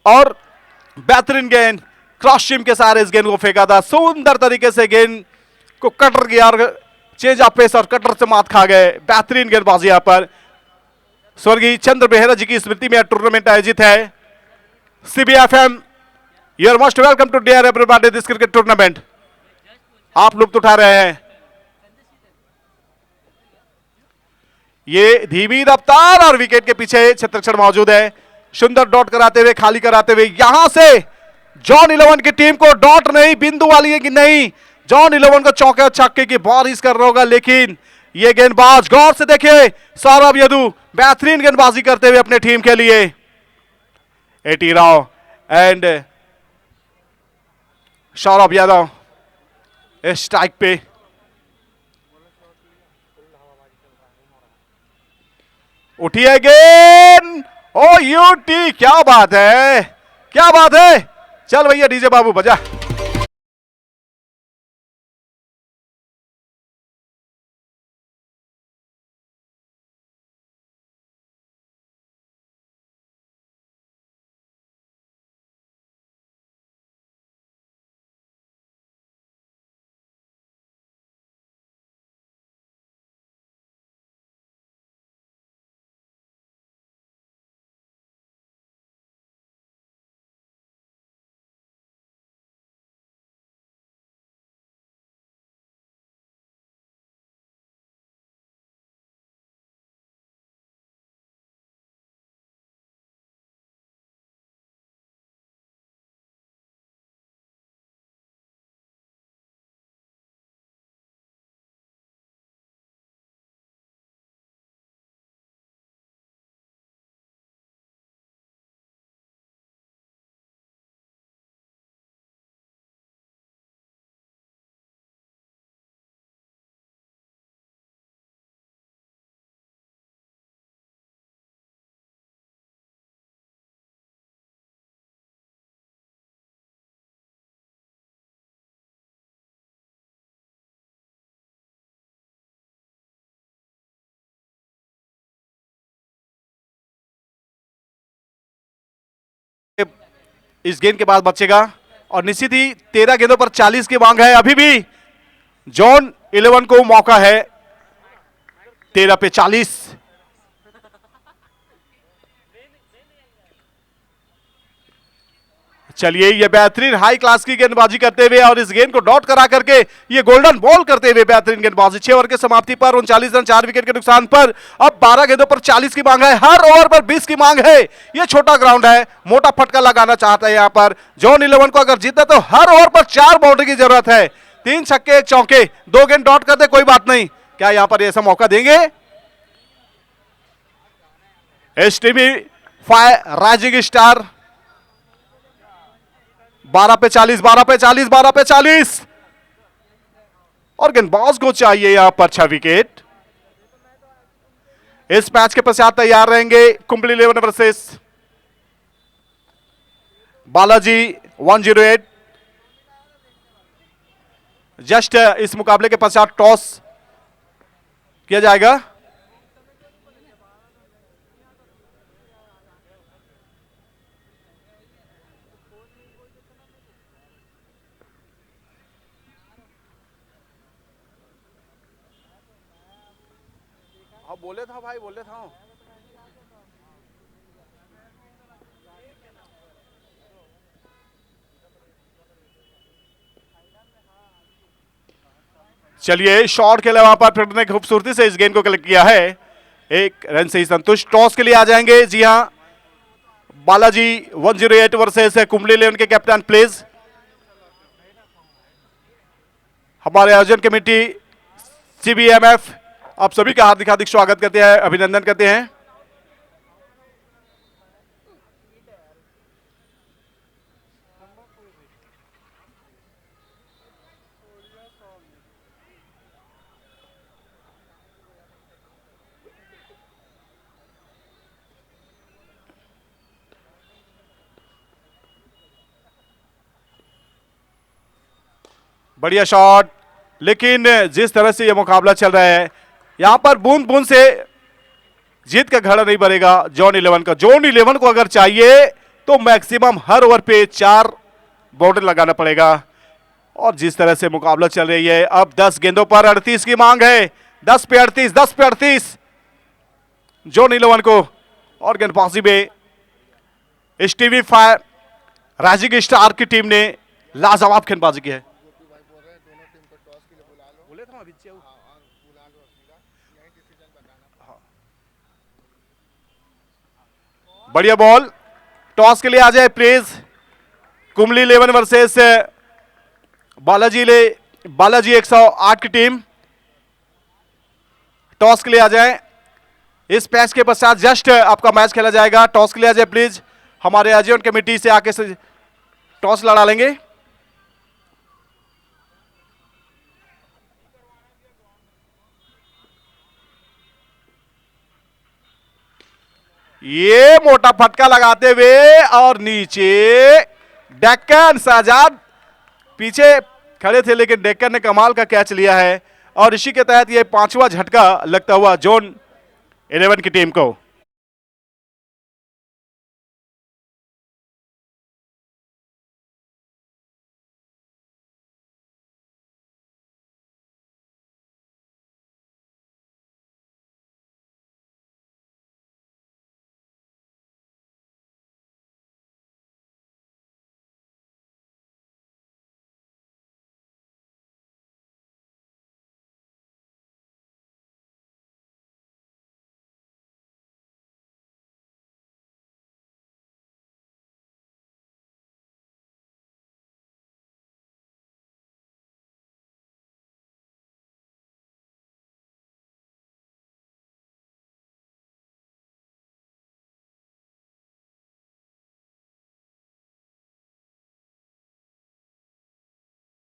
और बेहतरीन गेंद क्रॉस सीम के सहारे इस गेंद को फेंका था। सुंदर तरीके से गेंद को कटर किया और चेंज ऑफ पेस और कटर से मात खा गए। बेहतरीन गेंदबाजी यहां पर। स्वर्गीय चंद्र बेहरा जी की स्मृति में टूर्नामेंट आयोजित है। CBFM, you are most welcome to dear everybody this cricket tournament. आप लुत्फ उठा रहे हैं। ये धीमी रफ्तार और विकेट के पीछे छत्रक्षण मौजूद है। सुंदर डॉट कराते हुए, खाली कराते हुए, यहां से जॉन 11 की टीम को डॉट नहीं, बिंदु वाली है कि नहीं। जॉन 11 को चौके छक्के की बारिश कर रहा होगा, लेकिन ये गेंदबाज गौर से देखिए, सौरभ यदु बेहतरीन गेंदबाजी करते हुए अपने टीम के लिए। Eighty Rao and Saurabh Yadav strike पे। उठी है गेंद, ओ यूटी, क्या बात है, क्या बात है। चल भैया डीजे बाबू बजा। इस गेंद के बाद बचेगा और निश्चित ही 13 गेंदों पर 40 की मांग है। अभी भी जॉन 11 को मौका है, 13 पे 40। चलिए, ये बेहतरीन हाई क्लास की गेंदबाजी करते हुए और इस गेंद को डॉट करा करके ये गोल्डन बॉल करते हुए बेहतरीन गेंदबाजी। 6 ओवर के समाप्ति पर 39 रन 4 विकेट के नुकसान पर अब 12 गेंदों पर 40 की मांग है, हर ओवर पर 20 की मांग है। ये छोटा ग्राउंड है, मोटा फटका लगाना चाहता है यहां पर जॉन 11 को। अगर जीता तो हर ओवर पर 4 बाउंड्री की जरूरत है। 3 छक्के 1 चौके, 2 गेंद डॉट कर दे कोई बात नहीं। क्या यहां पर ऐसा मौका देंगे? एसटीवी राइजिंग स्टार 12 पे 40, 12 पे 40, 12 पे 40 और गेंदबाज को चाहिए यहां पर 6 विकेट। इस मैच के पश्चात तैयार रहेंगे कुंबली 11 वर्सेस बालाजी 108। जस्ट इस मुकाबले के पश्चात टॉस किया जाएगा। हाँ बोले था भाई, बोले था। चलिए, शॉट खेला वहां पर, फिर ने खूबसूरती से इस गेंद को कलेक्ट किया है। 1 रन से ही संतुष्ट। टॉस के लिए आ जाएंगे, जी हां, बालाजी 108 वर्सेस कुंबली 11 के कैप्टन प्लीज। हमारे आयोजन कमेटी सीबीएमएफ आप सभी का हार्दिक हार्दिक स्वागत करते हैं, अभिनंदन करते हैं। बढ़िया शॉट, लेकिन जिस तरह से यह मुकाबला चल रहा है यहां पर बूंद बूंद से जीत का घड़ा नहीं भरेगा जॉन 11 का। जॉन 11 को अगर चाहिए तो मैक्सिमम हर ओवर पे 4 बाउंड्री लगाना पड़ेगा। और जिस तरह से मुकाबला चल रही है, अब 10 गेंदों पर 38 की मांग है। 10 पे 38, 10 पे 38 जॉन 11 को। और गेंदबाजी में एसटीवी राइजिंग स्टार की टीम ने लाजवाब गेंदबाजी की है। बढ़िया बॉल, टॉस के लिए आ जाए प्लीज। कुंबली 11 वर्सेस बालाजी 108 की टीम। टॉस के लिए आ जाए। इस मैच के पश्चात जस्ट आपका मैच खेला जाएगा। टॉस के लिए आ जाए प्लीज। हमारे एजेंट कमेटी से आके से टॉस लड़ा लेंगे। ये मोटा फटका लगाते हुए और नीचे डेक्कन शहजाद पीछे खड़े थे, लेकिन डेक्कन ने कमाल का कैच लिया है और इसी के तहत ये 5वां झटका लगता हुआ जोन 11 की टीम को।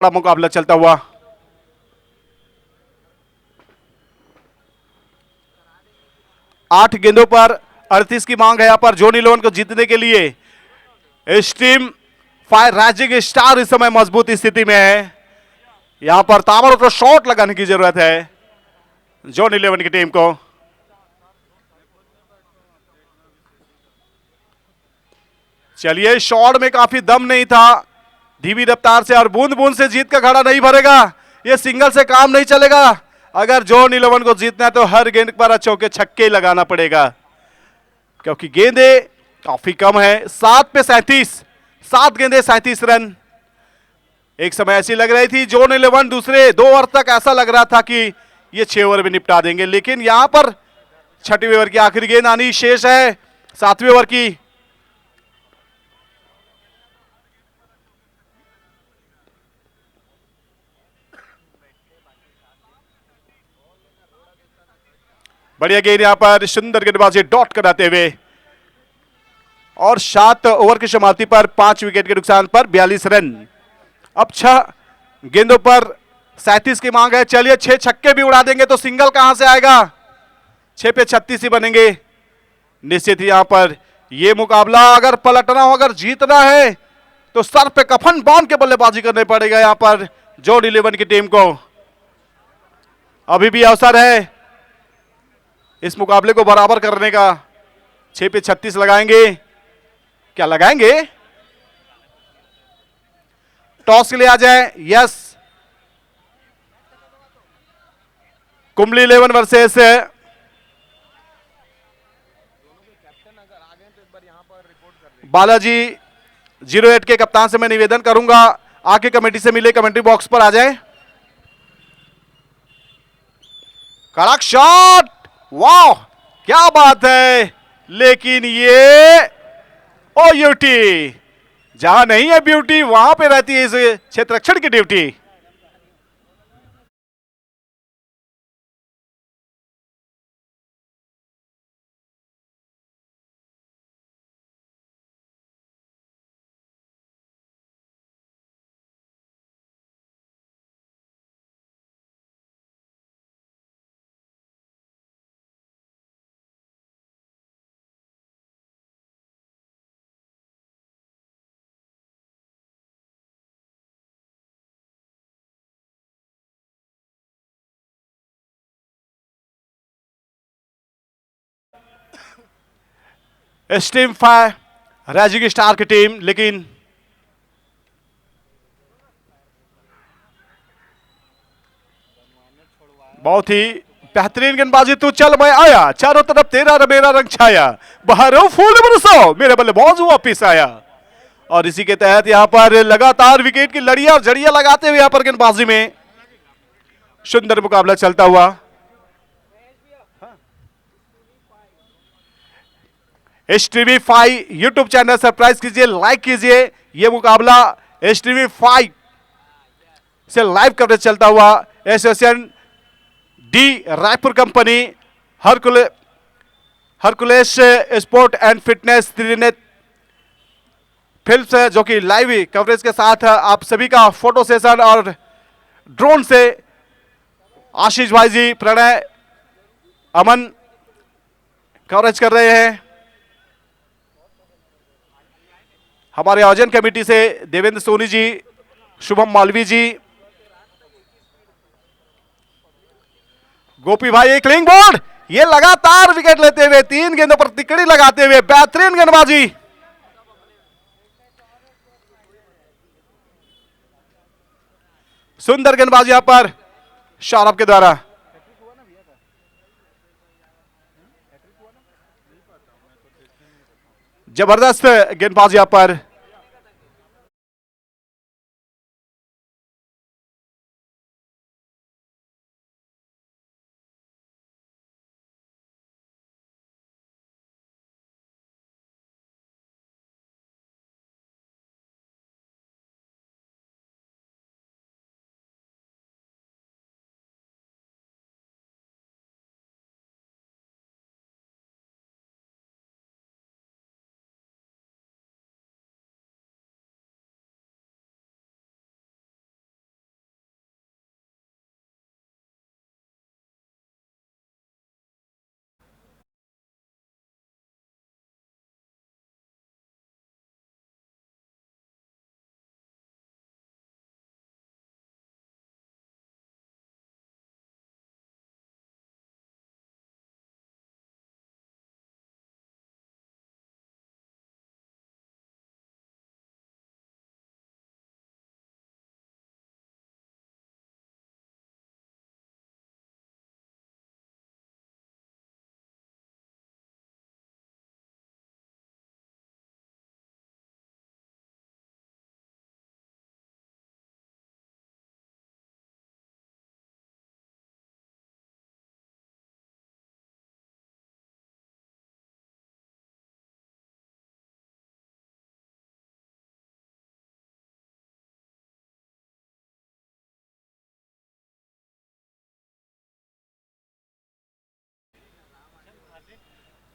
बड़ा मुकाबला चलता हुआ। आठ गेंदों पर 38 की मांग है यहां पर जोन 11 को जीतने के लिए। इस टीम फायर राइजिंग स्टार इस समय मजबूत स्थिति में है। यहां पर ताबड़तोड़ शॉट लगाने की जरूरत है जोन 11 की टीम को। चलिए, शॉट में काफी दम नहीं था, धीमी रफ्तार से और बूंद बूंद से जीत का घड़ा नहीं भरेगा। ये सिंगल से काम नहीं चलेगा। अगर जोन 11 को जीतना है तो हर गेंद पर चौके छक्के लगाना पड़ेगा, क्योंकि गेंदे काफी कम है। 7 पे 37, 7 गेंदे 37 रन। एक समय ऐसी लग रही थी जोन 11 दूसरे 2 ओवर तक ऐसा लग रहा था कि ये 6 ओवर में निपटा देंगे, लेकिन यहां पर 6वें ओवर की आखिरी गेंद आनी शेष है 7वें ओवर की। बढ़िया गेंद यहां पर सुंदर गेंदबाजी डॉट कराते हुए और 7 ओवर की समाप्ति पर 5 विकेट के नुकसान पर 42 रन। अब 6 गेंदों पर 37 की मांग है। चलिए, 6 छक्के भी उड़ा देंगे तो सिंगल कहां से आएगा। 6 पे 36 ही बनेंगे निश्चित ही। यहां पर यह मुकाबला अगर पलटना हो, अगर जीतना है तो सर पे कफन बांध के बल्लेबाजी करने पड़ेगा यहां पर जोन 11 की टीम को। अभी भी अवसर है इस मुकाबले को बराबर करने का। 6 पे 36 लगाएंगे, क्या लगाएंगे। टॉस के लिए आ जाए। यस, कुंबली 11 वर्सेस बालाजी 08 के कप्तान से मैं निवेदन करूंगा आके कमेटी से मिले, कमेंट्री बॉक्स पर आ जाए। कड़क शॉट, वाह क्या बात है। लेकिन ये ओयूटी, जहां नहीं है ब्यूटी वहां पे रहती है इस क्षेत्ररक्षण की ड्यूटी। इस टीम फायर राइजिंग स्टार की टीम, लेकिन बहुत ही बेहतरीन गेंदबाजी। तू चल मैं आया, चारों तरफ तेरा मेरा रंग छाया, बहारों फूल बरसो, मेरे बल्लेबाज वापिस आया। और इसी के तहत यहां पर लगातार विकेट की लड़ियां और जड़ियां लगाते हुए यहां पर गेंदबाजी में सुंदर मुकाबला चलता हुआ। HTV5 यूट्यूब चैनल सब्सक्राइब कीजिए, लाइक कीजिए। ये मुकाबला HTV5 से लाइव कवरेज चलता हुआ association D Raipur company Hercules sport and fitness Trinetra films है, जो कि लाइव कवरेज के साथ आप सभी का फोटो सेशन और ड्रोन से आशीष भाई जी, प्रणय, अमन कवरेज कर रहे हैं। हमारे आयोजन कमेटी से देवेंद्र सोनी जी, शुभम मालवी जी, गोपी भाई एक क्लिंग बोर्ड, ये लगातार विकेट लेते हुए 3 गेंदों पर तिकड़ी लगाते हुए बेहतरीन गेंदबाजी। सुंदर गेंदबाजी यहां पर सौरभ के द्वारा। जबरदस्त गेंदबाजी यहां पर।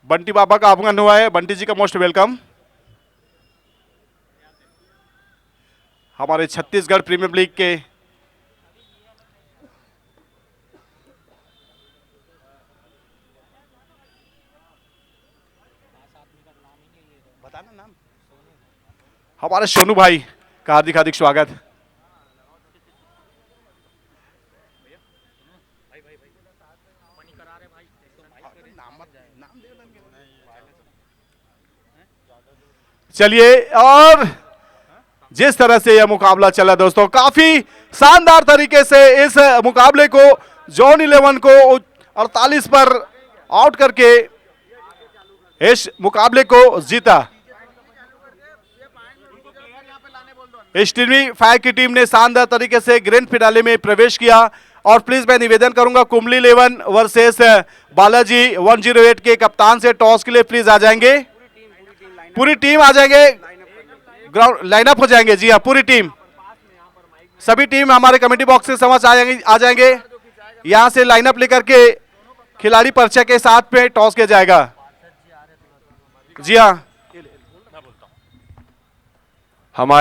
बंटी बाबा का आगमन हुआ है, बंटी जी का मोस्ट वेलकम। हमारे छत्तीसगढ़ प्रीमियर लीग के बताना नाम, हमारे सोनू भाई का हार्दिक हार्दिक स्वागत। चलिए, और जिस तरह से यह मुकाबला चला दोस्तों, काफी शानदार तरीके से इस मुकाबले को जॉन 11 को 48 पर आउट करके इस मुकाबले को जीता। HTV5 की टीम ने शानदार तरीके से ग्रैंड फिनाले में प्रवेश किया। और प्लीज मैं निवेदन करूंगा, कुंबली 11 वर्सेस बालाजी 108 के कप्तान से टॉस के लिए प्लीज आ जाएंगे। पूरी टीम आ जाएंगे, ग्राउंड लाइनअप हो जाएंगे। जी हाँ, पूरी टीम, सभी टीम हमारे कमेटी बॉक्स से समझ आ जाएंगे। यहां से लाइनअप लेकर के खिलाड़ी परिचय के साथ में टॉस किया जाएगा। जी हाँ,